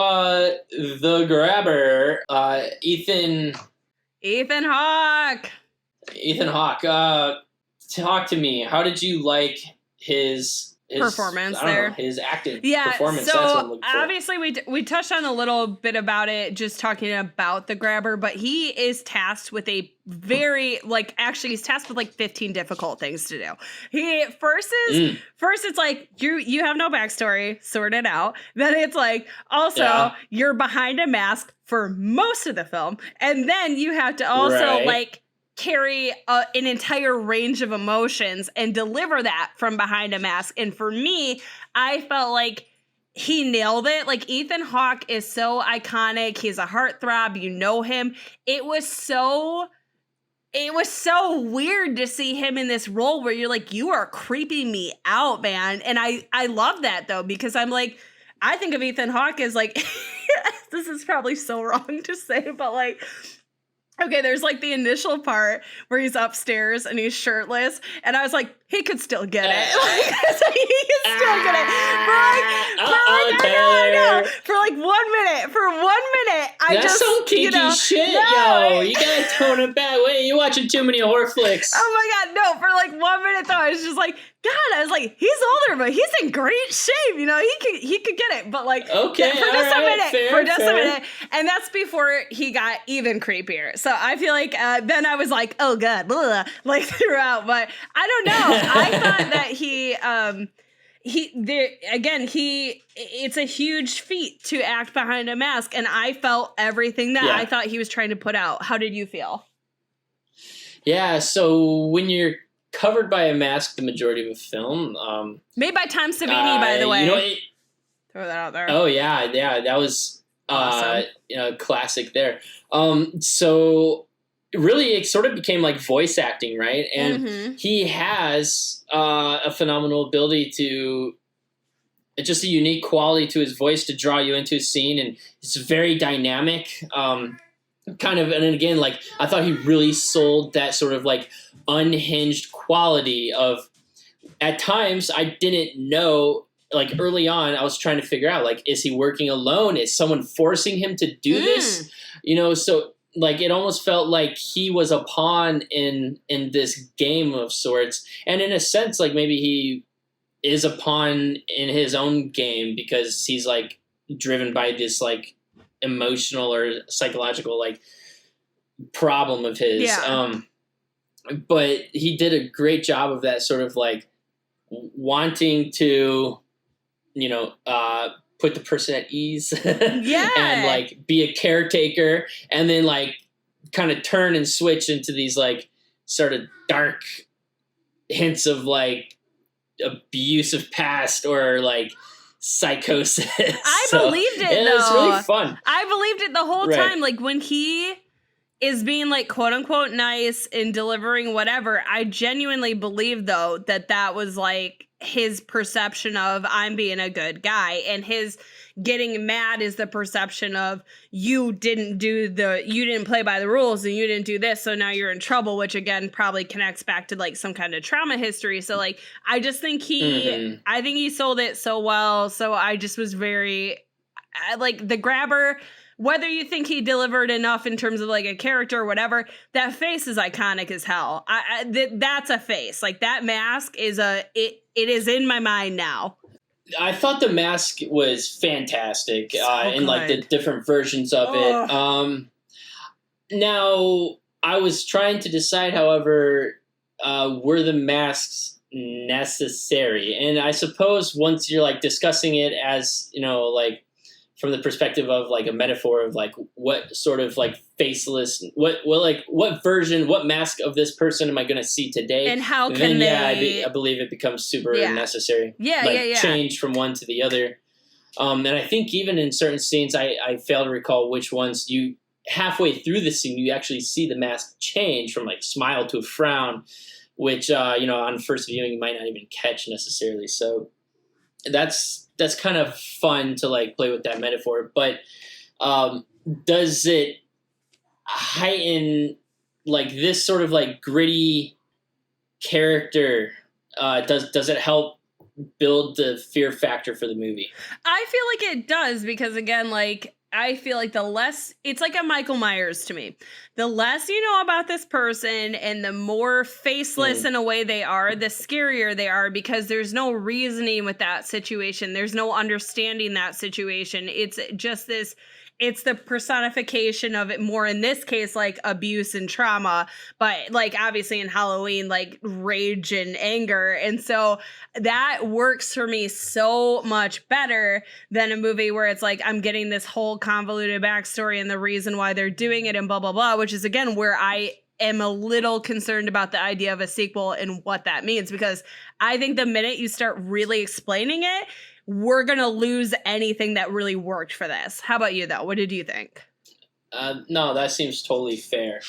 the grabber, Ethan
Hawke.
Ethan Hawke. Talk to me. How did you like his
performance
his acting
yeah,
performance?
so
That's what I'm looking for.
obviously we touched on a little bit about it, just talking about the grabber, but he is tasked with a very he's tasked with 15 difficult things to do. He first it's like you have no backstory, sort it out. Then it's like also you're behind a mask for most of the film, and then you have to also carry an entire range of emotions and deliver that from behind a mask. And for me, I felt like he nailed it. Like, Ethan Hawke is so iconic. He's a heartthrob. You know him. It was so weird to see him in this role where you're like, you are creeping me out, man. And I love that though, because I'm like, I think of Ethan Hawke as like, this is probably so wrong to say, but like, okay, there's the initial part where he's upstairs and he's shirtless, and I was like, he could still get it. He could still get it. I know. For 1 minute. For 1 minute,
That's some kinky shit, yo. You gotta tone it back. Wait, you're watching too many horror flicks.
Oh my god, no. For 1 minute though, I was just like, God, I was like, he's older, but he's in great shape. He could get it. But
okay,
for just a minute. And that's before he got even creepier. So I feel like then I was like, oh god, throughout. But I don't know. I thought that it's a huge feat to act behind a mask, and I felt everything that I thought he was trying to put out. How did you feel? Yeah,
so when you're covered by a mask the majority of a film,
made by Tom Savini, by the way. Throw that out there.
Oh yeah, that was
awesome.
Classic there. So really it sort of became like voice acting, right? And he has a phenomenal ability to, just a unique quality to his voice to draw you into a scene, and it's very dynamic. And again, I thought he really sold that sort of unhinged quality of, at times I didn't know, early on I was trying to figure out, is he working alone? Is someone forcing him to do this? So it almost felt like he was a pawn in this game of sorts. And in a sense, maybe he is a pawn in his own game, because he's driven by this emotional or psychological problem of his.
Yeah.
But he did a great job of that sort of wanting to, put the person at ease.
Yeah.
And be a caretaker, and then kind of turn and switch into these sort of dark hints of abusive past or psychosis.
I believed it though.
It was really fun.
I believed it the whole time. When he is being quote unquote nice and delivering whatever, I genuinely believe though that was his perception of, I'm being a good guy, and his getting mad is the perception of, you didn't play by the rules and you didn't do this, so now you're in trouble, which again probably connects back to some kind of trauma history. So I just think I think he sold it so well. So I just was very the grabber. Whether you think he delivered enough in terms of a character or whatever, that face is iconic as hell. That's a face. That mask is it is in my mind now.
I thought the mask was fantastic,
So
and the different versions of it. Now I was trying to decide, however, were the masks necessary? And I suppose once you're like discussing it as, like from the perspective of like a metaphor of like what sort of like faceless, what mask of this person am I going to see today?
And how can
then,
they?
I believe it becomes super necessary.
Yeah.
Change from one to the other. And I think even in certain scenes, I fail to recall which ones you halfway through the scene, you actually see the mask change from like smile to a frown, which, on first viewing, you might not even catch necessarily. So that's kind of fun to like play with that metaphor. But does it heighten like this sort of like gritty character? Does it help build the fear factor for the movie?
I feel like it does, because again, like I feel like the less, it's like a Michael Myers to me. The less you know about this person and the more faceless in a way they are, the scarier they are, because there's no reasoning with that situation. There's no understanding that situation. It's just this, it's the personification of it more in this case, like abuse and trauma, but like obviously in Halloween, like rage and anger. And so that works for me so much better than a movie where it's like, I'm getting this whole convoluted backstory and the reason why they're doing it and blah, blah, blah, which is again, where I am a little concerned about the idea of a sequel and what that means, because I think the minute you start really explaining it, we're going to lose anything that really worked for this. How about you, though? What did you think?
No, that seems totally fair.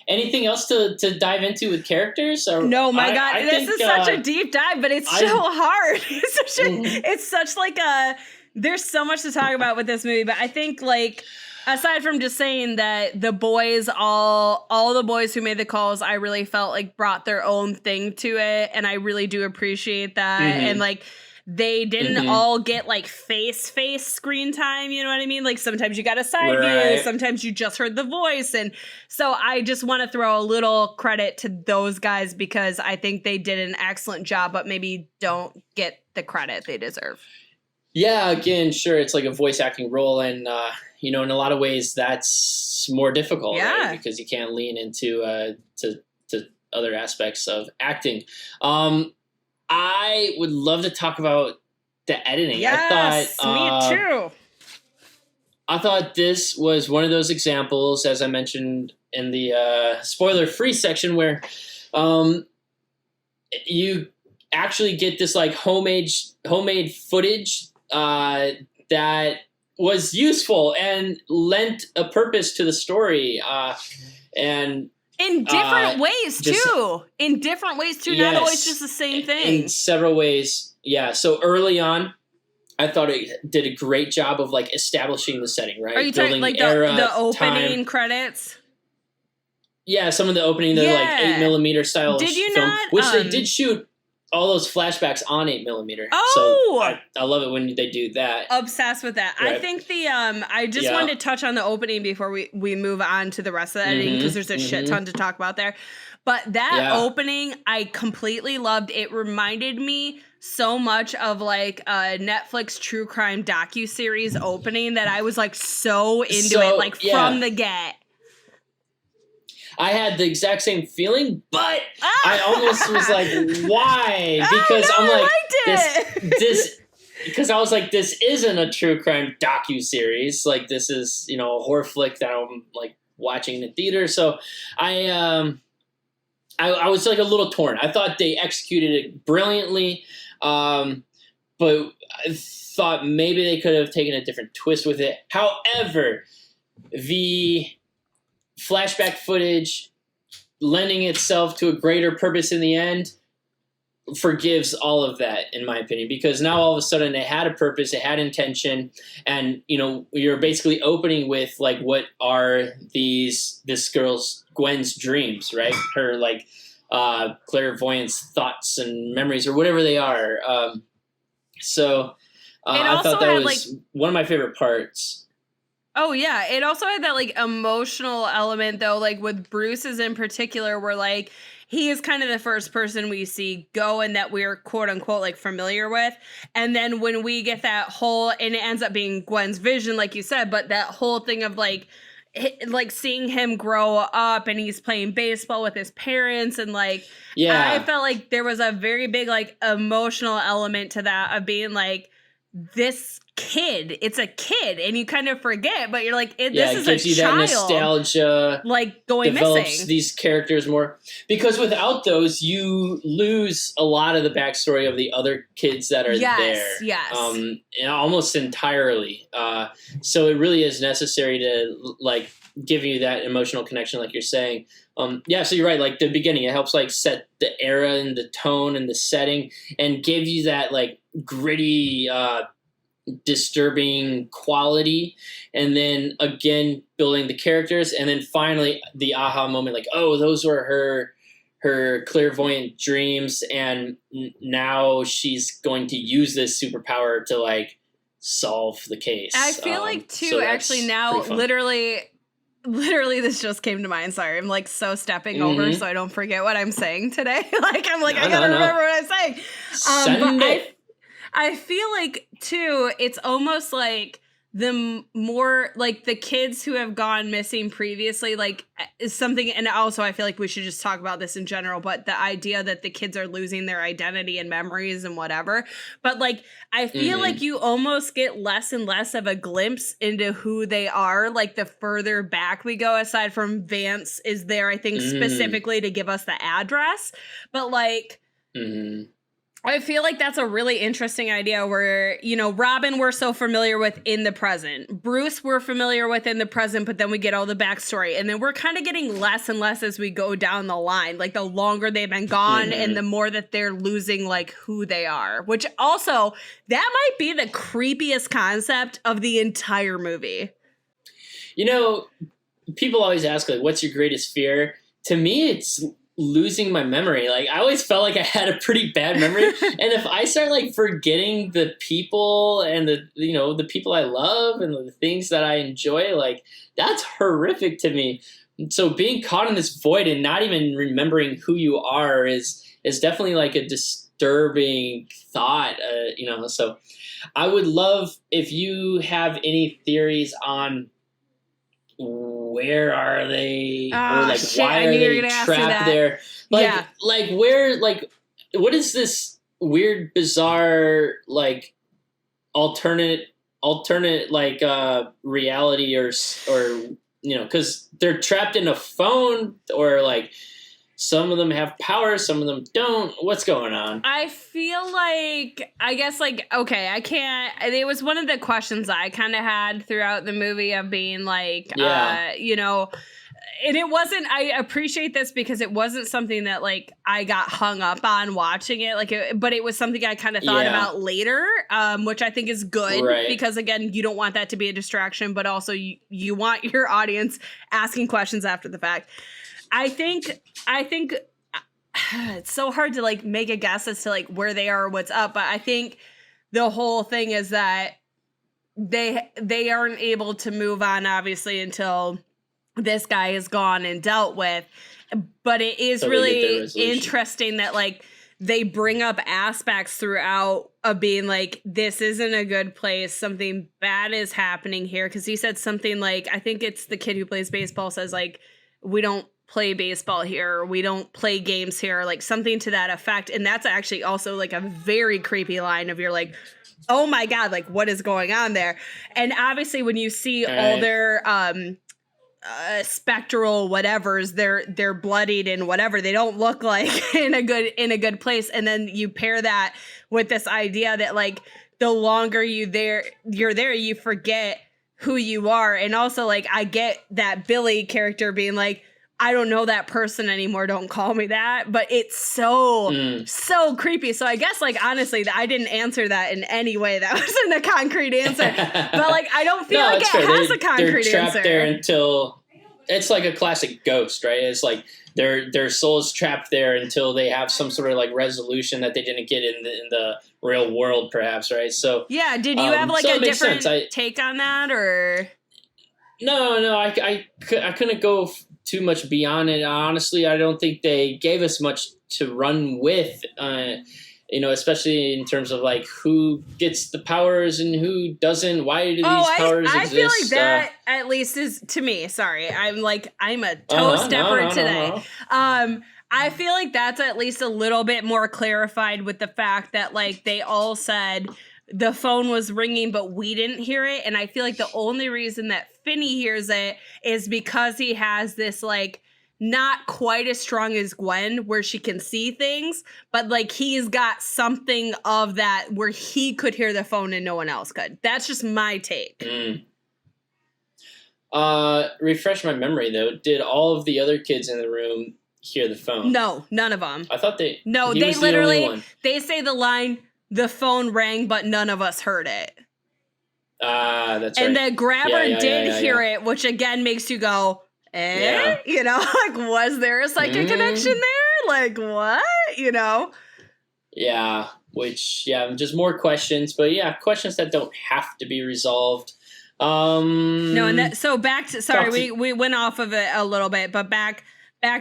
Anything else to dive into with characters?
No, my God. This is such a deep dive, but it's so hard. It's such like a... There's so much to talk about with this movie, but I think like... Aside from just saying that the boys, all the boys who made the calls, I really felt like brought their own thing to it. And I really do appreciate that. And like, they didn't all get like face screen time. You know what I mean? Like sometimes you got a side view, sometimes you just heard the voice. And so I just want to throw a little credit to those guys, because I think they did an excellent job, but maybe don't get the credit they deserve.
Yeah, again, sure, it's like a voice acting role, and in a lot of ways that's more difficult, right? Because you can't lean into to other aspects of acting. I would love to talk about the editing.
Yes, me too.
I thought this was one of those examples, as I mentioned in the spoiler-free section, where you actually get this like homemade footage that was useful and lent a purpose to the story, and
in different ways too. In different ways too, not always just the same thing.
In several ways, yeah. So early on, I thought it did a great job of like establishing the setting, right?
Are you talking like the opening credits?
Yeah, some of the opening, they're like 8mm style
Did you
film,
not?
Which they did shoot all those flashbacks on 8mm.
Oh!
So I love it when they do that.
Obsessed with that. Right. I think I just wanted to touch on the opening before we move on to the rest of the editing, because there's a shit ton to talk about there. But that opening, I completely loved. It reminded me so much of like a Netflix true crime docuseries opening that I was like so into it, like from the get.
I had the exact same feeling, but I almost was like, why? Because I'm like, this, because I was like, this isn't a true crime docuseries. Like, this is, a horror flick that I'm like watching in the theater. So I was like a little torn. I thought they executed it brilliantly, but I thought maybe they could have taken a different twist with it. However, the flashback footage lending itself to a greater purpose in the end forgives all of that, in my opinion, because now all of a sudden it had a purpose, it had intention, and you're basically opening with like, what are this girl's, Gwen's, dreams, right? Her like clairvoyance thoughts and memories, or whatever they are. So I thought that was one of my favorite parts.
Oh, yeah. It also had that, like, emotional element, though, like, with Bruce's in particular, where, like, he is kind of the first person we see go and that we're, quote-unquote, like, familiar with. And then when we get that whole, and it ends up being Gwen's vision, like you said, but that whole thing of, like, like seeing him grow up and he's playing baseball with his parents and like
Yeah.
I felt like there was a very big like emotional element to that of being like this kid, it's a kid and you kind of forget, but you're like this is
gives
a
you
child,
that nostalgia,
like going
develops
missing.
these characters more, because without those you lose a lot of the backstory of the other kids that are there. Almost entirely. So it really is necessary to like give you that emotional connection, like you're saying. So you're right. Like the beginning, it helps like set the era and the tone and the setting, and give you that like gritty, disturbing quality, and then again building the characters, and then finally the aha moment, like, oh, those were her clairvoyant dreams, and now she's going to use this superpower to like solve the case.
I feel like too,
so
actually now literally this just came to mind. Sorry, I'm like so stepping over so I don't forget what I'm saying today. Like I'm like I gotta remember what I'm saying. But I feel like too, it's almost like the more like the kids who have gone missing previously, like is something. And also I feel like we should just talk about this in general, but the idea that the kids are losing their identity and memories and whatever. But like, I feel like you almost get less and less of a glimpse into who they are. Like the further back we go, aside from Vance is there, I think specifically to give us the address, but like, I feel like that's a really interesting idea where, you know, Robin we're so familiar with in the present. Bruce we're familiar with in the present, but then we get all the backstory. And then we're kind of getting less and less as we go down the line. Like the longer they've been gone and the more that they're losing like who they are. Which also, that might be the creepiest concept of the entire movie. You
know, people always ask, like, what's your greatest fear? To me, it's losing my memory. Like I always felt like I had a pretty bad memory, and if I start like forgetting the people and the people I love and the things that I enjoy, like that's horrific to me. So being caught in this void and not even remembering who you are is definitely like a disturbing thought. So I would love if you have any theories on where are they, or like why are they trapped there? Like where, like what is this weird, bizarre, like alternate like reality or because they're trapped in a phone, or like some of them have power, some of them don't. What's going on?
I feel like, I guess, like, okay, I can't. It was one of the questions I kind of had throughout the movie of being like, and it wasn't, I appreciate this because it wasn't something that like I got hung up on watching it, but it was something I kind of thought about later, which I think is good because again, you don't want that to be a distraction, but also you want your audience asking questions after the fact. I think it's so hard to like make a guess as to like where they are or what's up, but I think the whole thing is that they aren't able to move on obviously until this guy is gone and dealt with. But it is really interesting that like they bring up aspects throughout of being like, this isn't a good place, something bad is happening here, because he said something like, I think it's the kid who plays baseball says like, we don't play baseball here, we don't play games here, like something to that effect. And that's actually also like a very creepy line of you're like, oh my God, like what is going on there? And obviously when you see all their spectral whatevers, they're bloodied and whatever, they don't look like in a good place. And then you pair that with this idea that like the longer you're there, you forget who you are. And also like I get that Billy character being like, I don't know that person anymore, don't call me that. But it's so creepy. So I guess like honestly I didn't answer that in any way. That wasn't a concrete answer. But like I don't feel like it has a concrete
they're trapped
answer.
There until it's like a classic Ghost, right? It's like their soul's trapped there until they have some sort of like resolution that they didn't get in the real world, perhaps, right? So
yeah, did you have like a different take on that, or?
No, I couldn't go too much beyond it. Honestly, I don't think they gave us much to run with. especially in terms of like who gets the powers and who doesn't. Why do these powers exist?
I feel like that at least is, to me, sorry, I'm a toe stepper today. I feel like that's at least a little bit more clarified with the fact that like they all said the phone was ringing, but we didn't hear it. And I feel like the only reason that Finney hears it is because he has this like not quite as strong as Gwen where she can see things, but like he's got something of that where he could hear the phone and no one else could. That's just my take.
Refresh my memory though. Did all of the other kids in the room hear the phone?
No, none of them.
I thought they...
No, they literally... They say the line, the phone rang, but none of us heard it.
That's
and
right.
the grabber did hear it, which again makes you go, like, was there a psychic connection there? Like, what?
Yeah, which, just more questions. But questions that don't have to be resolved.
No, and so back to... Sorry, we went off of it a little bit, but back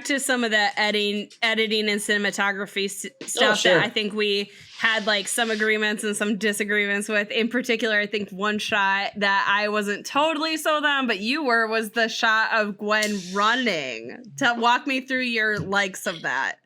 to some of the editing and cinematography stuff that I think we had like some agreements and some disagreements with. In particular, I think one shot that I wasn't totally sold on, but you were, was the shot of Gwen running. Walk me through your likes of that.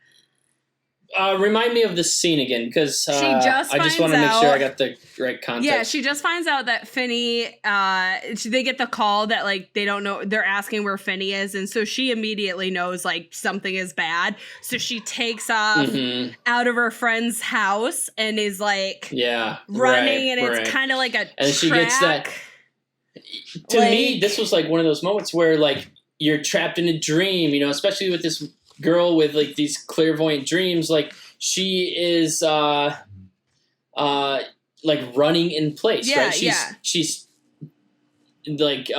Remind me of the scene again, because I just want to make sure I got the right context.
Yeah, she just finds out that Finney, they get the call that like they don't know, they're asking where Finney is, and so she immediately knows like something is bad. So she takes off out of her friend's house and is like running, and it's kind of like a
and she gets that. To me, this was like one of those moments where like you're trapped in a dream, especially with this girl with like these clairvoyant dreams. Like she is like running in place, right? She's like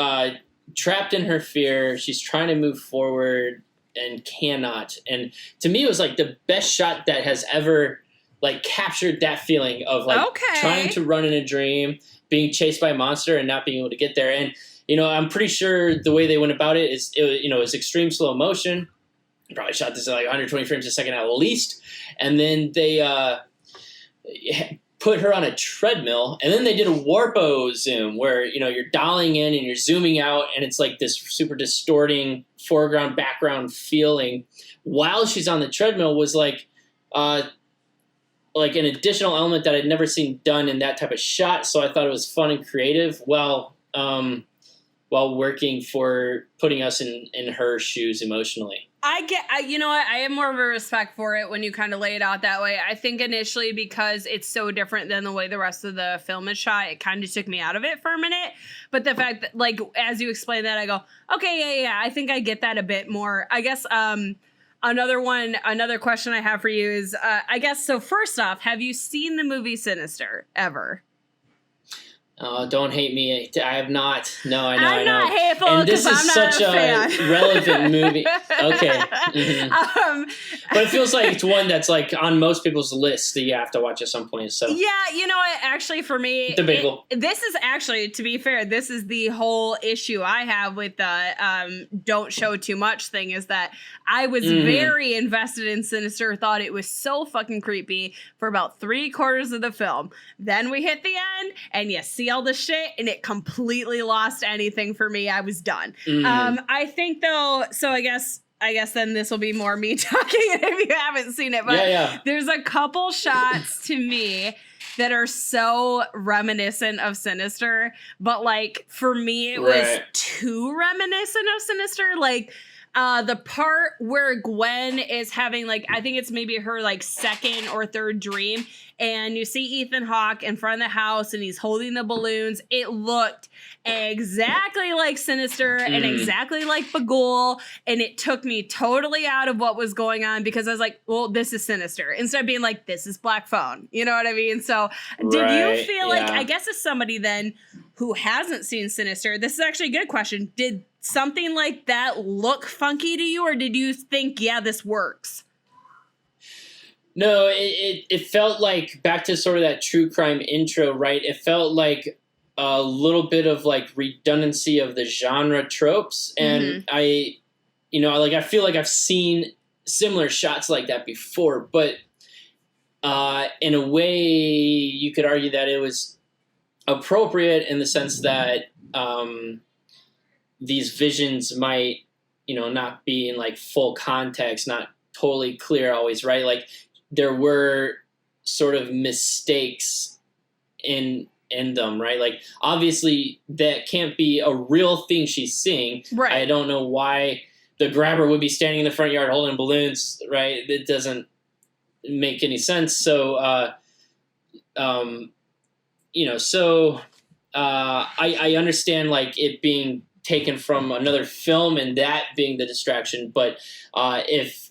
trapped in her fear. She's trying to move forward and cannot. And to me, it was like the best shot that has ever like captured that feeling of like trying to run in a dream, being chased by a monster and not being able to get there. And I'm pretty sure the way they went about it is it's extreme slow motion. Probably shot this at like 120 frames a second at least. And then they put her on a treadmill, and then they did a warpo zoom where, you're dialing in and you're zooming out, and it's like this super distorting foreground background feeling while she's on the treadmill was like an additional element that I'd never seen done in that type of shot. So I thought it was fun and creative while working for putting us in her shoes emotionally.
I have more of a respect for it when you kind of lay it out that way. I think initially because it's so different than the way the rest of the film is shot, it kind of took me out of it for a minute. But the fact that, like, as you explain that, I go, okay, yeah, I think I get that a bit more. I guess another question I have for you is, so first off, have you seen the movie Sinister ever?
Oh, don't hate me. I have not. No, I know.
I'm not hateful because I'm not a fan.
This is such a relevant movie. Okay. Mm-hmm. But it feels like it's one that's like on most people's list that you have to watch at some point. So
yeah, you know what? Actually, for me, this is actually, to be fair, this is the whole issue I have with the don't show too much thing, is that I was very invested in Sinister, thought it was so fucking creepy for about 3/4 of the film. Then we hit the end, and you see all the shit, and it completely lost anything for me. I was done. I think though, so I guess then this will be more me talking if you haven't seen it, but there's a couple shots to me that are so reminiscent of Sinister, but like for me it was too reminiscent of Sinister. Like the part where Gwen is having, like, I think it's maybe her like second or third dream, and you see Ethan Hawke in front of the house and he's holding the balloons. It looked exactly like Sinister and exactly like Bagul, and it took me totally out of what was going on because I was like, well, this is Sinister, instead of being like, this is Black Phone. You know what I mean? So did you feel like, I guess as somebody then who hasn't seen Sinister, this is actually a good question, did something like that look funky to you, or did you think, yeah, this works?
No, it felt like, back to sort of that true crime intro, right? It felt like a little bit of like redundancy of the genre tropes. And I feel like I've seen similar shots like that before, but in a way, you could argue that it was appropriate in the sense that these visions might, not be in like full context, not totally clear always, right? Like there were sort of mistakes in them, right? Like obviously that can't be a real thing she's seeing.
Right.
I don't know why the grabber would be standing in the front yard holding balloons, right? It doesn't make any sense. So, I understand like it being taken from another film and that being the distraction. But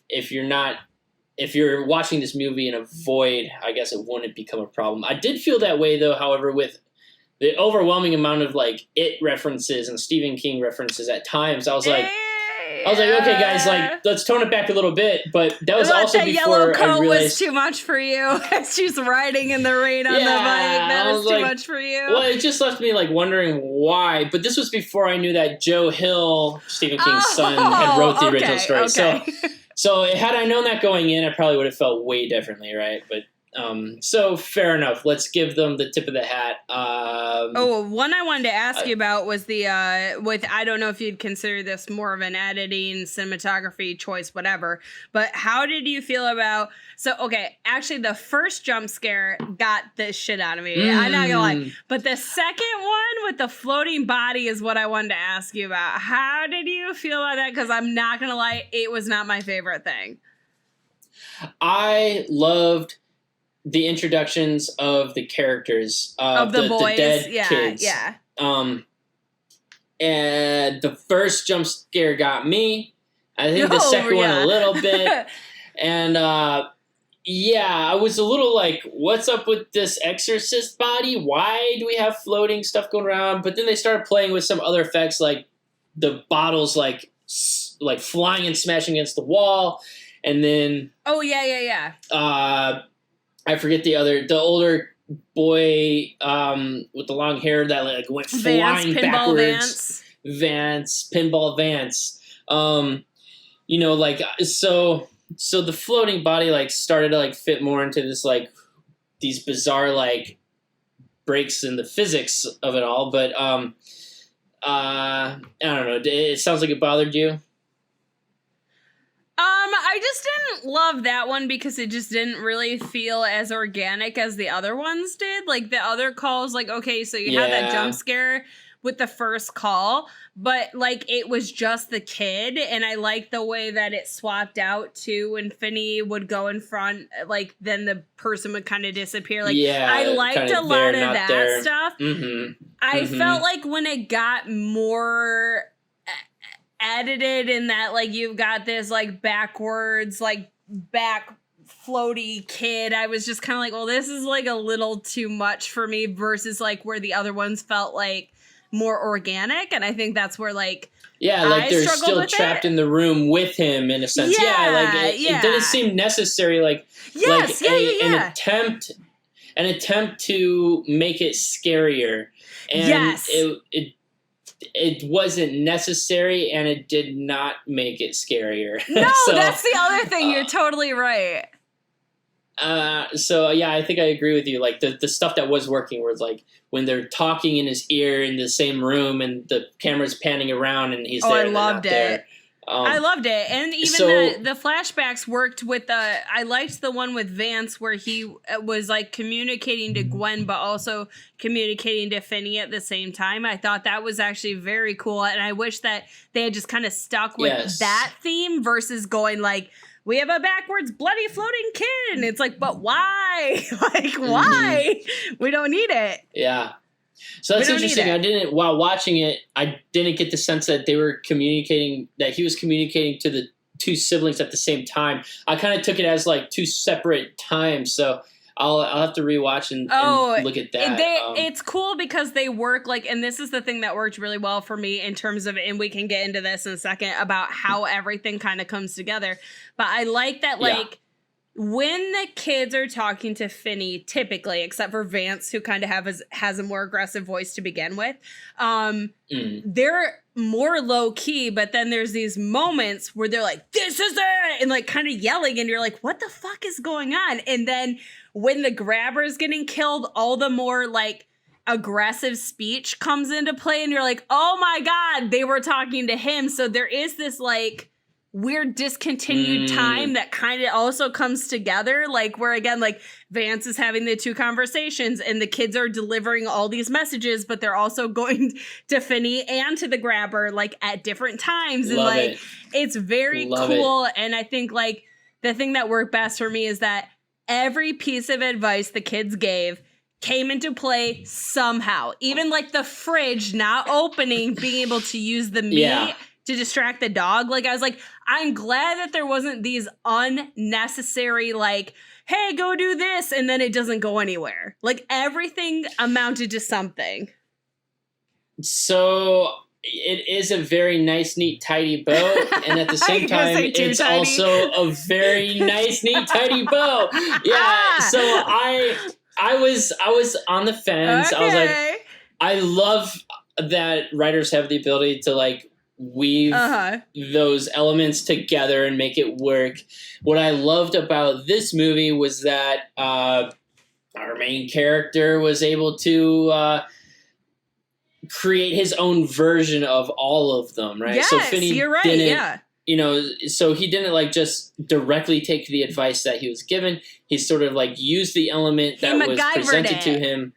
if you're watching this movie in a void, I guess it wouldn't become a problem. I did feel that way though, however, with the overwhelming amount of like It references and Stephen King references at times. I was like, okay, guys, like let's tone it back a little bit. But that was also
that
before
yellow coat
I realized
was too much for you. She's riding in the rain on the bike. That was too much for you.
Well, it just left me like wondering why. But this was before I knew that Joe Hill, Stephen King's son, had wrote the original story.
Okay.
So had I known that going in, I probably would have felt way differently, right? But so fair enough. Let's give them the tip of the hat.
One I wanted to ask you about was the I don't know if you'd consider this more of an editing, cinematography choice, whatever. But how did you feel about? So okay, actually, the first jump scare got this shit out of me. I'm not gonna lie. But the second one with the floating body is what I wanted to ask you about. How did you feel about that? Because I'm not gonna lie, it was not my favorite thing.
I loved the introductions of the characters
of the boys,
the dead kids.
Yeah.
And the first jump scare got me. I think the second one a little bit. And I was a little like, what's up with this exorcist body? Why do we have floating stuff going around? But then they started playing with some other effects, like the bottles like flying and smashing against the wall. And then I forget the older boy with the long hair that like went flying backwards. Pinball Vance. So the floating body like started to like fit more into this like these bizarre like breaks in the physics of it all. But I don't know. It sounds like it bothered you.
I just didn't love that one because it just didn't really feel as organic as the other ones did. Like the other calls, like, okay, so you had that jump scare with the first call, but like it was just the kid, and I liked the way that it swapped out too when Finney would go in front, like then the person would kind of disappear. Like I liked a lot of that stuff. I felt like when it got more edited in that like you've got this like backwards like back floaty kid, I was just kind of like, well, this is like a little too much for me versus like where the other ones felt like more organic. And I think that's where like
like they're still trapped in the room with him in a sense. It didn't seem necessary an attempt to make it scarier, and it wasn't necessary, and it did not make it scarier.
No, that's the other thing. You're totally right.
I think I agree with you. Like the stuff that was working was like when they're talking in his ear in the same room, and the camera's panning around, and he's there.
I loved it. I loved it, and even the flashbacks worked with I liked the one with Vance where he was like communicating to Gwen, but also communicating to Finney at the same time. I thought that was actually very cool, and I wish that they had just kind of stuck with that theme versus going like, we have a backwards bloody floating kid, and it's like, but why? Like, why? We don't need it.
Yeah. So that's interesting. While watching it, I didn't get the sense that they were communicating, that he was communicating to the two siblings at the same time. I kind of took it as like two separate times. So I'll have to rewatch and look at that.
It's cool because they work like, and this is the thing that worked really well for me in terms of, and we can get into this in a second about how everything kind of comes together. But I like that, like, when the kids are talking to Finney, typically, except for Vance, who kind of has a more aggressive voice to begin with, they're more low key. But then there's these moments where they're like, "This is it," and like kind of yelling, and you're like, "What the fuck is going on?" And then when the grabber is getting killed, all the more like aggressive speech comes into play, and you're like, "Oh my god, they were talking to him." So there is this like weird discontinued time that kind of also comes together, like where again, like Vance is having the two conversations and the kids are delivering all these messages, but they're also going to Finney and to the grabber like at different times. And it's very cool. And I think like the thing that worked best for me is that every piece of advice the kids gave came into play somehow. Even like the fridge not opening, being able to use the meat to distract the dog. Like I was like, I'm glad that there wasn't these unnecessary like, hey, go do this, and then it doesn't go anywhere. Like everything amounted to something.
So it is a very nice, neat, tidy bow, and at the same time, it's tidy. Also a very nice, neat, tidy bow. Yeah. So I was on the fence.
Okay.
I was like, I love that writers have the ability to like weave those elements together and make it work. What I loved about this movie was that our main character was able to create his own version of all of them, right?
Yes,
so Finney
you're right,
didn't, you know, so he didn't like just directly take the advice that he was given. He sort of like used the element that was presented to him.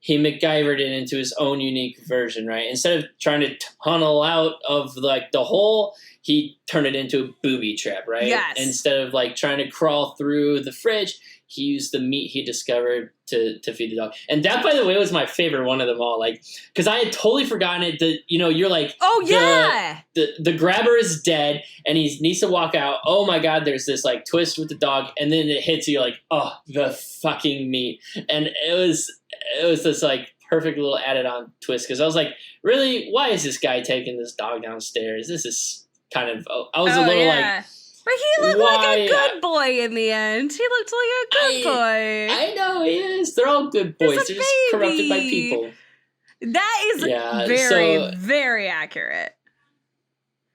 He MacGyvered it into his own unique version, right? Instead of trying to tunnel out of like the hole, he turned it into a booby trap, right?
Yes.
Instead of like trying to crawl through the fridge, he used the meat he discovered to feed the dog. And that, by the way, was my favorite one of them all. Like, because I had totally forgotten it. That, you know, you're like,
oh yeah,
the grabber is dead and he needs to walk out. Oh my god, there's this like twist with the dog, and then it hits you. You're like, oh, the fucking meat. And it was this like perfect little added on twist, because I was like, really, why is this guy taking this dog downstairs? This is kind of, I was a little like.
But he looked like a good boy in the end. He looked like a good boy.
I know he is. They're all good boys. They're just corrupted by people.
That is very accurate.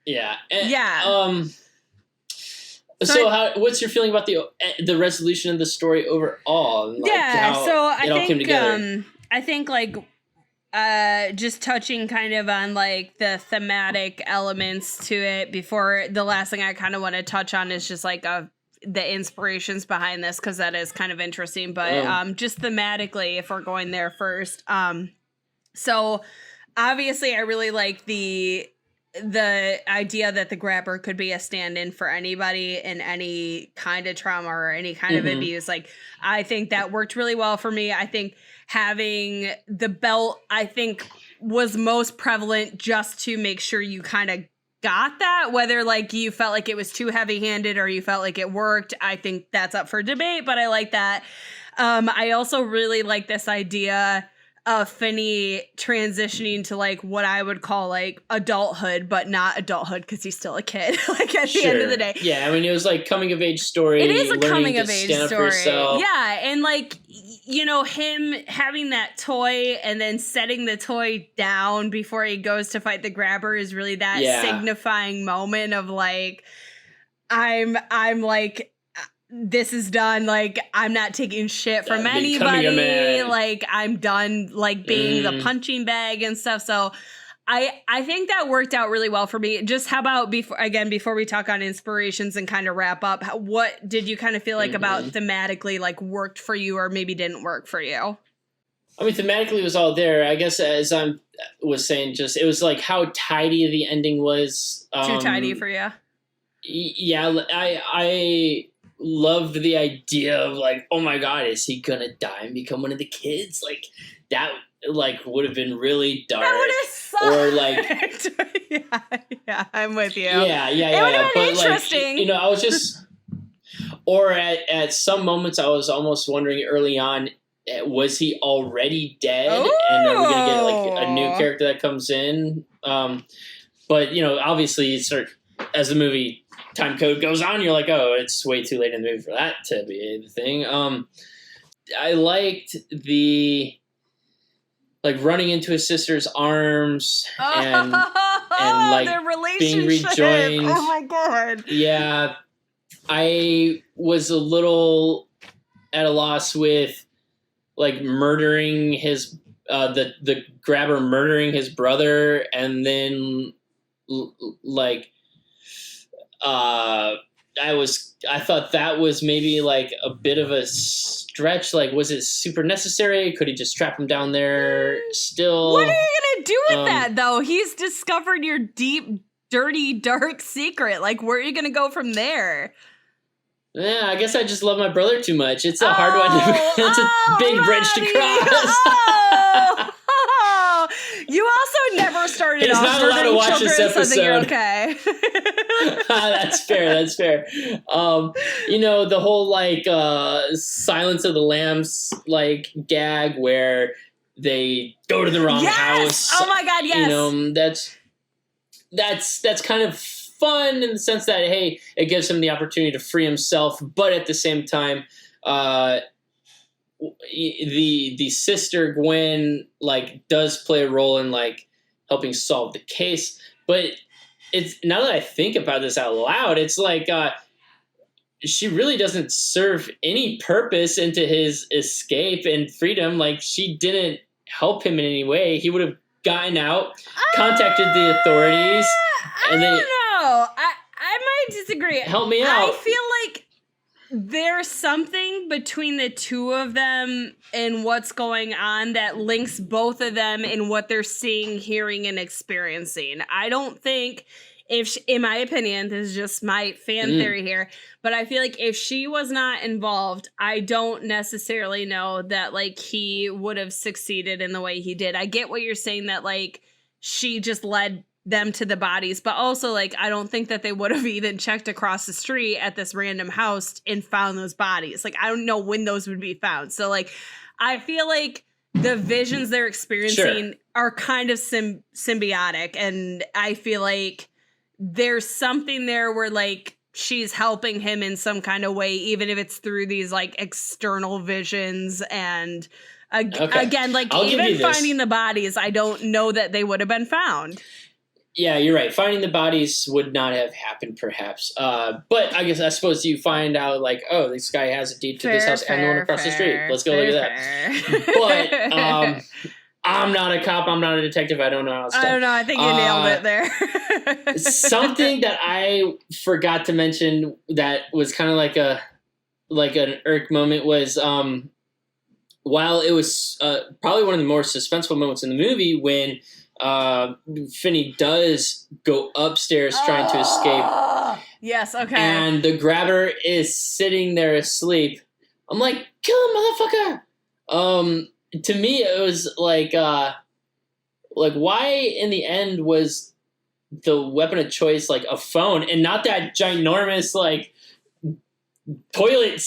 Yeah.
So
what's your feeling about the resolution of the story overall? Like
so I
think came together?
I think like just touching kind of on like the thematic elements to it before, the last thing I kind of want to touch on is just like the inspirations behind this, because that is kind of interesting. But just thematically, if we're going there first, so obviously I really like the idea that the grabber could be a stand-in for anybody in any kind of trauma or any kind of abuse. Like, I think that worked really well for me. I think having the belt, I think, was most prevalent just to make sure you kind of got that, whether like you felt like it was too heavy-handed or you felt like it worked. I think that's up for debate, but I like that. I also really like this idea of Finney transitioning to like what I would call like adulthood, but not adulthood because he's still a kid. Like at the end of the day,
yeah. I mean, it was like coming of age story.
It is a coming of age story.
Yeah,
and like, you know, him having that toy and then setting the toy down before he goes to fight the grabber is really that signifying moment of like, I'm like, this is done. Like, I'm not taking shit from anybody. Like, I'm done, like, being the punching bag and stuff. So I think that worked out really well for me. Just how about before we talk on inspirations and kind of wrap up, what did you kind of feel like about thematically, like, worked for you or maybe didn't work for you?
I mean, thematically it was all there. I guess as I was saying, just it was like how tidy the ending was.
Too tidy for you?
Yeah, I loved the idea of like, oh my god, is he gonna die and become one of the kids? Like that, like would have been really dark.
That would have sucked.
Or like,
yeah, I'm with you.
Yeah.
It would have been
but
interesting.
Like, you know, I was just, or at some moments, I was almost wondering early on, was he already dead?
Ooh.
And are we gonna get like a new character that comes in? But you know, obviously, as the movie time code goes on, you're like, oh, it's way too late in the movie for that to be the thing. I liked the like running into his sister's arms and like
their
being
relationship.
rejoined.
Oh my god.
Yeah, I was a little at a loss with like murdering his the grabber murdering his brother, and then like I thought that was maybe like a bit of a stretch. Like, was it super necessary? Could he just trap him down there still?
What are you gonna do with that though? He's discovered your deep, dirty, dark secret. Like, where are you gonna go from there?
Yeah, I guess I just love my brother too much. It's a hard one. It's a big bridge to cross.
You also never started
He's
off
not allowed to
murdering
watch
children,
this
so I think you're
episode.
okay.
That's fair. That's fair. You know, the whole like Silence of the Lambs like gag where they go to the wrong house.
Oh my god, yes.
You know, that's kind of fun in the sense that, hey, it gives him the opportunity to free himself, but at the same time, the sister Gwen like does play a role in like helping solve the case. But it's, now that I think about this out loud, it's like she really doesn't serve any purpose into his escape and freedom. Like, she didn't help him in any way. He would have gotten out, contacted the authorities, and
I don't know. I might disagree.
Help me out.
I feel like there's something between the two of them and what's going on that links both of them in what they're seeing, hearing, and experiencing. I don't think in my opinion, this is just my fan theory here, but I feel like if she was not involved, I don't necessarily know that like he would have succeeded in the way he did. I get what you're saying, that like she just led them to the bodies, but also like I don't think that they would have even checked across the street at this random house and found those bodies. Like, I don't know when those would be found. So like I feel like the visions they're experiencing are kind of symbiotic, and I feel like there's something there where like she's helping him in some kind of way, even if it's through these like external visions. And again, like even finding the bodies, I don't know that they would have been found.
Yeah, you're right. Finding the bodies would not have happened, perhaps. But I suppose you find out, like, oh, this guy has a deed to this house and the one across the street. Let's go look at that. But I'm not a cop. I'm not a detective. I don't know how it's done.
I don't know. I think you nailed it there.
Something that I forgot to mention that was kind of like an irk moment was while it was probably one of the more suspenseful moments in the movie when Finney does go upstairs trying to escape.
Yes, okay.
And the grabber is sitting there asleep. I'm like, kill him, motherfucker! To me, it was like why in the end was the weapon of choice like a phone and not that ginormous like toilet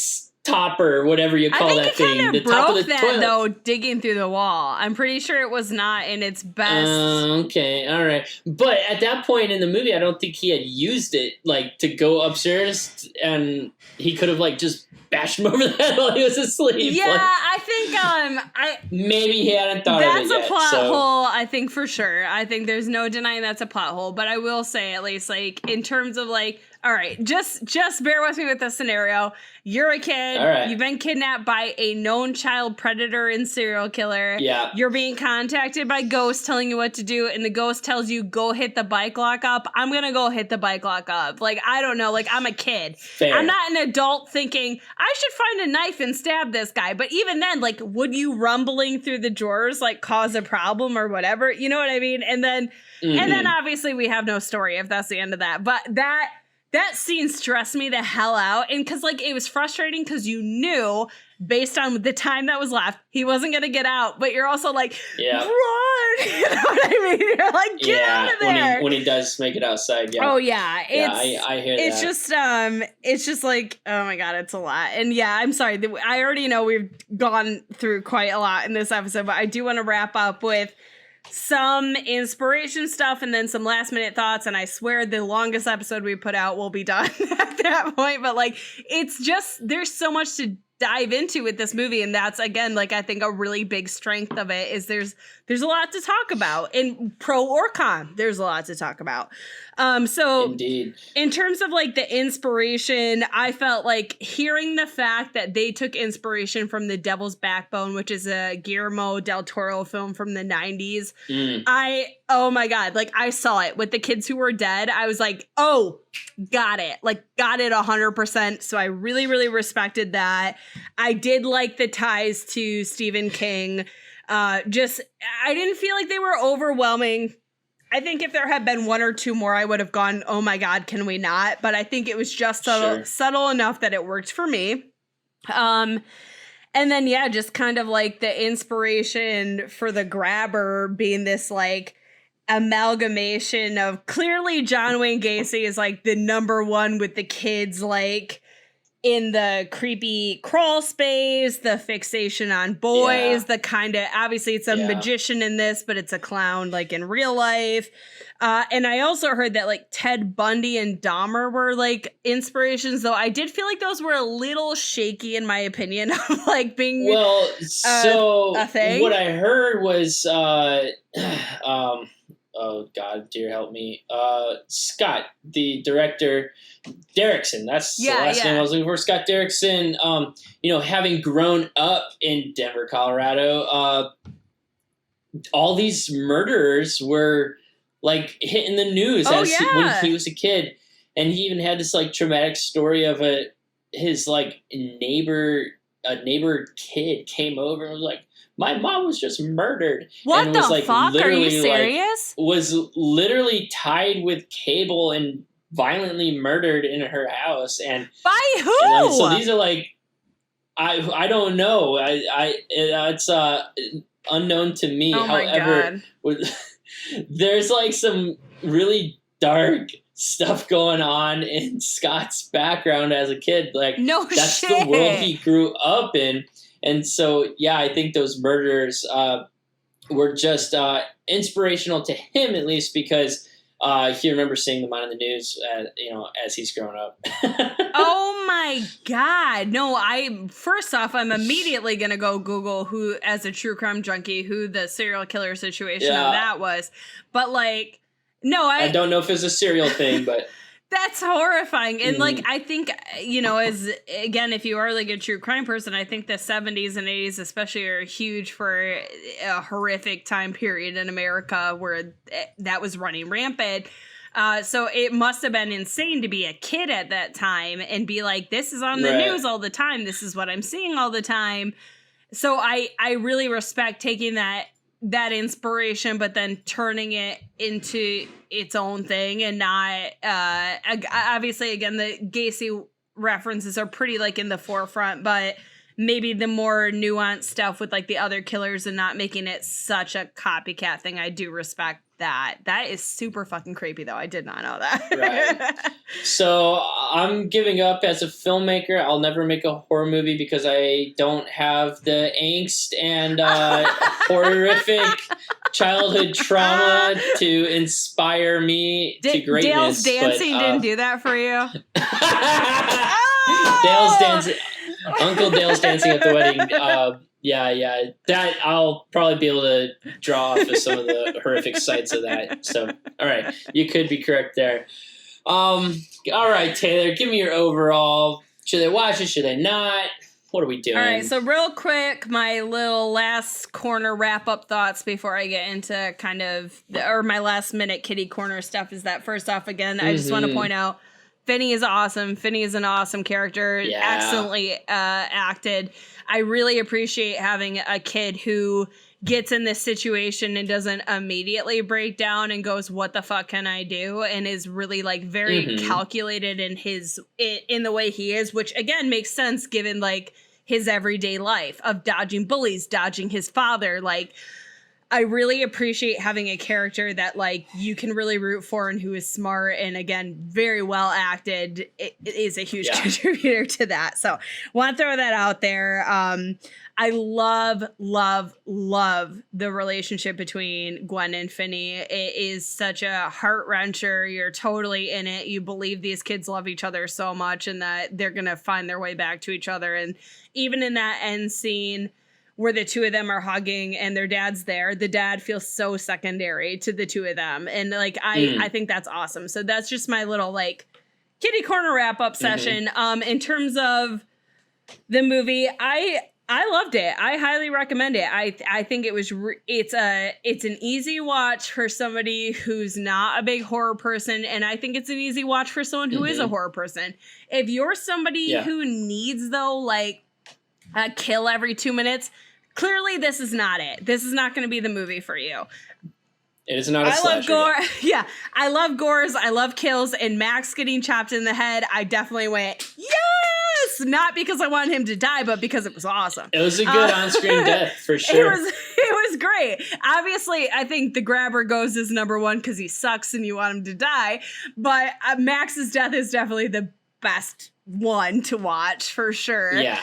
topper, whatever you call that thing.
The top of the toilet, though, digging through the wall. I'm pretty sure it was not in its best.
Okay, all right. But at that point in the movie, I don't think he had used it like to go upstairs, and he could have like just bashed him over the head while he was asleep.
Yeah,
like,
I think
maybe he hadn't thought of it yet.
That's a plot hole, I think, for sure. I think there's no denying that's a plot hole. But I will say, at least, like in terms of like, all right, just bear with me with this scenario. You're a kid.
All right.
You've been kidnapped by a known child predator and serial killer.
Yeah.
You're being contacted by ghosts telling you what to do, and the ghost tells you, go hit the bike lock up. I'm going to go hit the bike lock up. Like, I don't know. Like, I'm a kid.
Fair.
I'm not an adult thinking, I should find a knife and stab this guy. But even then, like, would you rumbling through the drawers, like, cause a problem or whatever? You know what I mean? And then obviously we have no story if that's the end of that. But that scene stressed me the hell out. And because, like, it was frustrating because you knew, based on the time that was left, he wasn't going to get out. But you're also like, run! You know what I mean? You're like, get out of there!
When he does make it outside, yeah.
Oh, yeah.
I hear that.
It's just like, oh my God, it's a lot. And yeah, I'm sorry. I already know we've gone through quite a lot in this episode, but I do want to wrap up with some inspiration stuff and then some last minute thoughts. And I swear the longest episode we put out will be done at that point. But like, it's just, there's so much to dive into with this movie. And that's, again, like, I think a really big strength of it is there's a lot to talk about, and pro or con, there's a lot to talk about. So
Indeed.
In terms of like the inspiration, I felt like hearing the fact that they took inspiration from The Devil's Backbone, which is a Guillermo del Toro film from the 90s. Oh my God, like I saw it with the kids who were dead. I was like, oh, got it. Like got it 100%. So I really, really respected that. I did like the ties to Stephen King. I didn't feel like they were overwhelming. I think if there had been one or two more, I would have gone, oh my God, can we not? But I think it was just subtle enough that it worked for me. And then, yeah, just kind of like the inspiration for the grabber being this like amalgamation of clearly John Wayne Gacy is like the number one with the kids, like in the creepy crawl space, the fixation on boys, the kind of, obviously it's a magician in this, but it's a clown like in real life. And I also heard that like Ted Bundy and Dahmer were like inspirations, though I did feel like those were a little shaky in my opinion of like being a thing.
What I heard was, oh God, dear help me. Scott, the director, Derrickson. That's the last name I was looking for. Scott Derrickson. Having grown up in Denver, Colorado, all these murderers were like hitting the news when he was a kid, and he even had this like traumatic story of his like neighbor kid came over and was like, my mom was just murdered.
What
and
the
was, like,
fuck? Are you serious?
Was literally tied with cable and violently murdered in her house. And
by who?
So these are like, I don't know. It's unknown to me.
Oh my
However, there's like some really dark stuff going on in Scott's background as a kid. Like, that's the world he grew up in. And so, yeah, I think those murders were just inspirational to him, at least, because he remembers seeing them on the news, as he's grown up.
Oh my God! No, first off, I'm immediately gonna go Google who, as a true crime junkie, who the serial killer situation of that was. But like, no, I
don't know if it's a serial thing, but.
That's horrifying. And like, I think, as again, if you are like a true crime person, I think the 70s and 80s especially are huge for a horrific time period in America where that was running rampant. So it must have been insane to be a kid at that time and be like, this is on the news all the time. This is what I'm seeing all the time. So I really respect taking that inspiration, but then turning it into its own thing and not, obviously, again, the Gacy references are pretty like in the forefront, but maybe the more nuanced stuff with like the other killers and not making it such a copycat thing. I do respect that. That is super fucking creepy though. I did not know that.
Right. So I'm giving up as a filmmaker. I'll never make a horror movie because I don't have the angst and horrific childhood trauma to inspire me to greatness.
Dale's Dancing didn't do that for you?
Dale's Dancing. Uncle Dale's Dancing at the Wedding. Yeah. That I'll probably be able to draw off of some of the horrific sights of that. So, all right, you could be correct there. All right, Taylor, give me your overall. Should they watch it? Should they not? What are we doing?
All right, so real quick, my little last corner wrap-up thoughts before I get into kind of, or my last minute kitty corner stuff is that first off, again, I just want to point out, Finney is awesome. Finney is an awesome character, excellently acted. I really appreciate having a kid who gets in this situation and doesn't immediately break down and goes, what the fuck can I do? And is really like very calculated in the way he is, which again makes sense given like his everyday life of dodging bullies, dodging his father. Like, I really appreciate having a character that like you can really root for and who is smart and again very well acted. It is a huge contributor to that. So want to throw that out there. I love the relationship between Gwen and Finney. It is such a heart wrencher. You're totally in it. You believe these kids love each other so much and that they're gonna find their way back to each other. And even in that end scene where the two of them are hugging and their dad's there, the dad feels so secondary to the two of them. And like, I think that's awesome. So that's just my little like kitty corner wrap up session. In terms of the movie, I loved it. I highly recommend it. I think it was, it's an easy watch for somebody who's not a big horror person. And I think it's an easy watch for someone who is a horror person. If you're somebody who needs though, like a kill every 2 minutes, clearly, this is not it. This is not going to be the movie for you.
It is not a slasher.
I love gore. Yeah, I love gores. I love kills. And Max getting chopped in the head, I definitely went, yes! Not because I wanted him to die, but because it was awesome.
It was a good on-screen death, for sure.
It was great. Obviously, I think the grabber goes as number one because he sucks and you want him to die. But Max's death is definitely the best one to watch, for sure.
Yeah.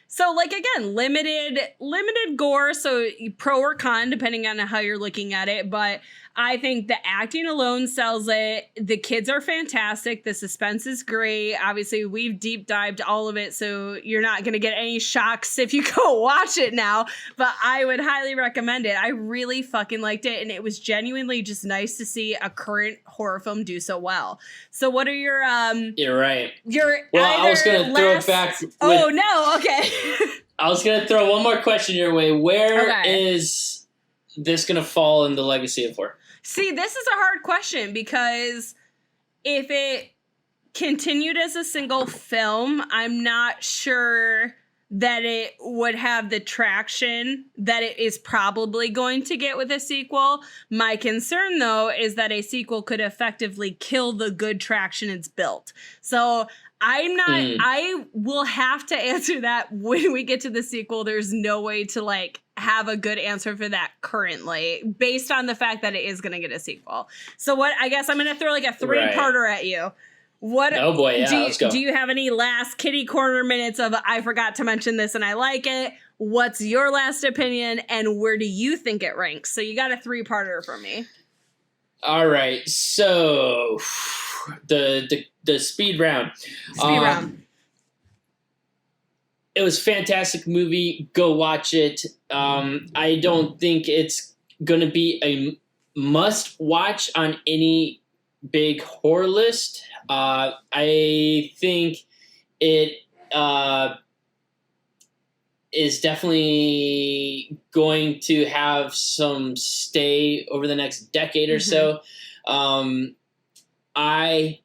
So, like, again, limited gore, so pro or con, depending on how you're looking at it. But I think the acting alone sells it. The kids are fantastic. The suspense is great. Obviously, we've deep dived all of it, so you're not going to get any shocks if you go watch it now. But I would highly recommend it. I really fucking liked it, and it was genuinely just nice to see a current horror film do so well. So what are your...
You're right.
I
was going to throw it back with...
Oh, no, okay.
I was going to throw one more question your way. Where is this going to fall in the legacy of horror?
See, this is a hard question because if it continued as a single film, I'm not sure that it would have the traction that it is probably going to get with a sequel. My concern, though, is that a sequel could effectively kill the good traction it's built. So I will have to answer that when we get to the sequel. There's no way to like have a good answer for that currently based on the fact that it is going to get a sequel. So what, I guess I'm going to throw like a 3-parter at you. What?
Oh boy, yeah, let's go.
Do you have any last kitty corner minutes of I forgot to mention this and I like it? What's your last opinion and where do you think it ranks? So you got a 3-parter for me.
All right. So the speed round. It was a fantastic movie. Go watch it. I don't think it's going to be a must watch on any big horror list. I think it is definitely going to have some stay over the next decade or so. I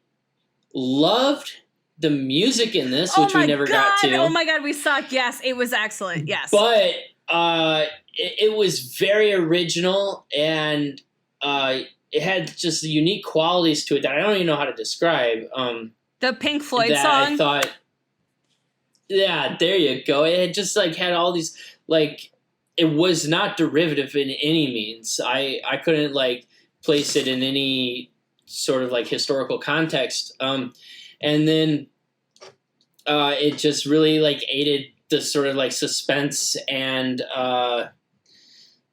loved the music in this, which we never got to.
Oh my God, we suck. Yes, it was excellent. Yes.
But it was very original and it had just unique qualities to it that I don't even know how to describe.
The Pink Floyd
that
song?
I thought, yeah, there you go. It had just like had all these, like, it was not derivative in any means. I couldn't like place it in any sort of like historical context. And then it just really like aided the sort of like suspense and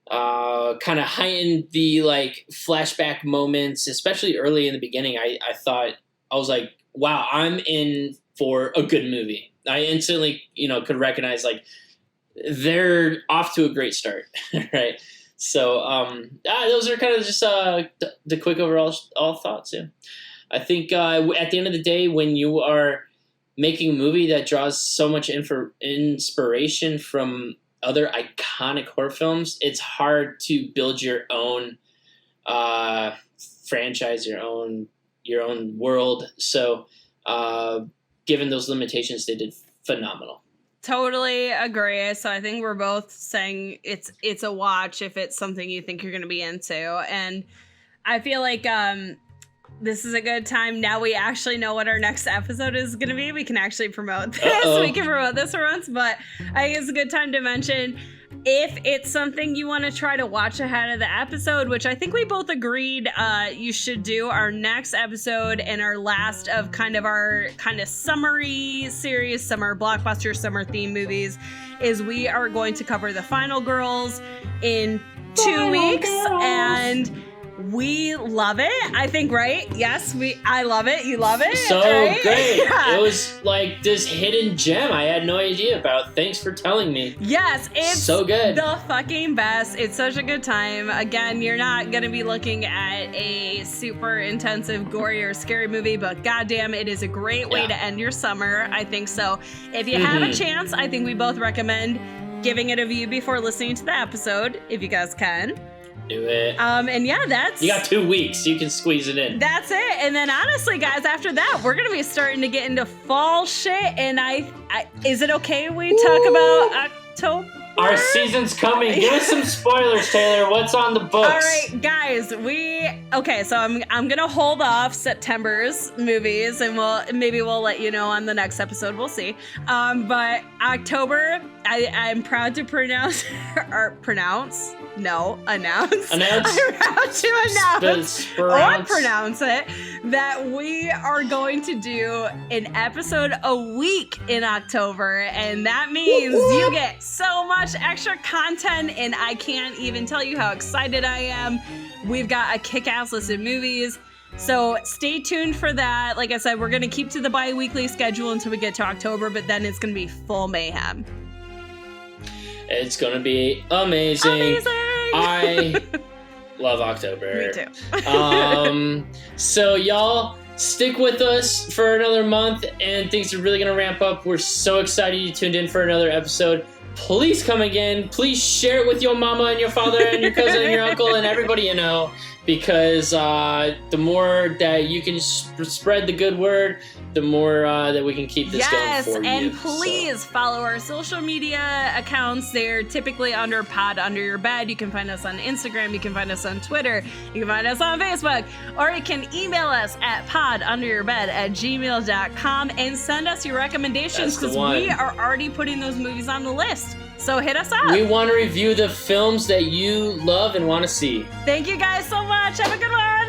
kind of heightened the like flashback moments, especially early in the beginning. I thought, I was like, wow, I'm in for a good movie. I instantly, could recognize like they're off to a great start, right? So those are kind of just the quick overall thoughts. Yeah, I think at the end of the day, when you are making a movie that draws so much inspiration from other iconic horror films, it's hard to build your own franchise, your own world. So given those limitations, they did phenomenal.
Totally agree. So I think we're both saying it's a watch if it's something you think you're going to be into. And I feel like this is a good time. Now we actually know what our next episode is going to be. We can actually promote this. We can promote this for once. But I think it's a good time to mention If it's something you want to try to watch ahead of the episode, which I think we both agreed you should do, our next episode and our last of kind of our kind of summary series, summer blockbuster, summer theme movies, is we are going to cover The Final Girls in 2 weeks. And we love it, I think, right? Yes, I love it. You love it?
So
right?
great.
Yeah.
It was like this hidden gem I had no idea about. Thanks for telling me.
Yes, it's
so good.
The fucking best. It's such a good time. Again, you're not going to be looking at a super intensive, gory, or scary movie, but goddamn, it is a great way to end your summer. I think so. If you have a chance, I think we both recommend giving it a view before listening to the episode, if you guys can.
Do it.
And yeah, that's...
You got 2 weeks. You can squeeze it in.
That's it. And then honestly, guys, after that, we're going to be starting to get into fall shit. And I is it okay we talk about October?
Our season's coming. Give us some spoilers, Taylor. What's on the books?
All right, guys, so I'm gonna hold off September's movies, and we'll let you know on the next episode. We'll see. But October, I'm proud to announce. I'm proud to announce or pronounce it that we are going to do an episode a week in October, and that means you get so much extra content, and I can't even tell you how excited I am. We've got a kick-ass list of movies, so stay tuned for that. Like I said, we're going to keep to the bi-weekly schedule until we get to October, but then it's going to be full mayhem.
It's going to be amazing. I love October.
Me too.
So y'all stick with us for another month, and things are really going to ramp up. We're so excited you tuned in for another episode. Please come again. Please share it with your mama and your father and your cousin and your uncle and everybody you know, because the more that you can spread the good word, the more that we can keep this going for you.
Yes, and please follow our social media accounts. They're typically under Pod Under Your Bed. You can find us on Instagram. You can find us on Twitter. You can find us on Facebook. Or you can email us at podunderyourbed@gmail.com and send us your recommendations, because we are already putting those movies on the list. So hit us up.
We want to review the films that you love and want to see.
Thank you guys so much. Have a good one.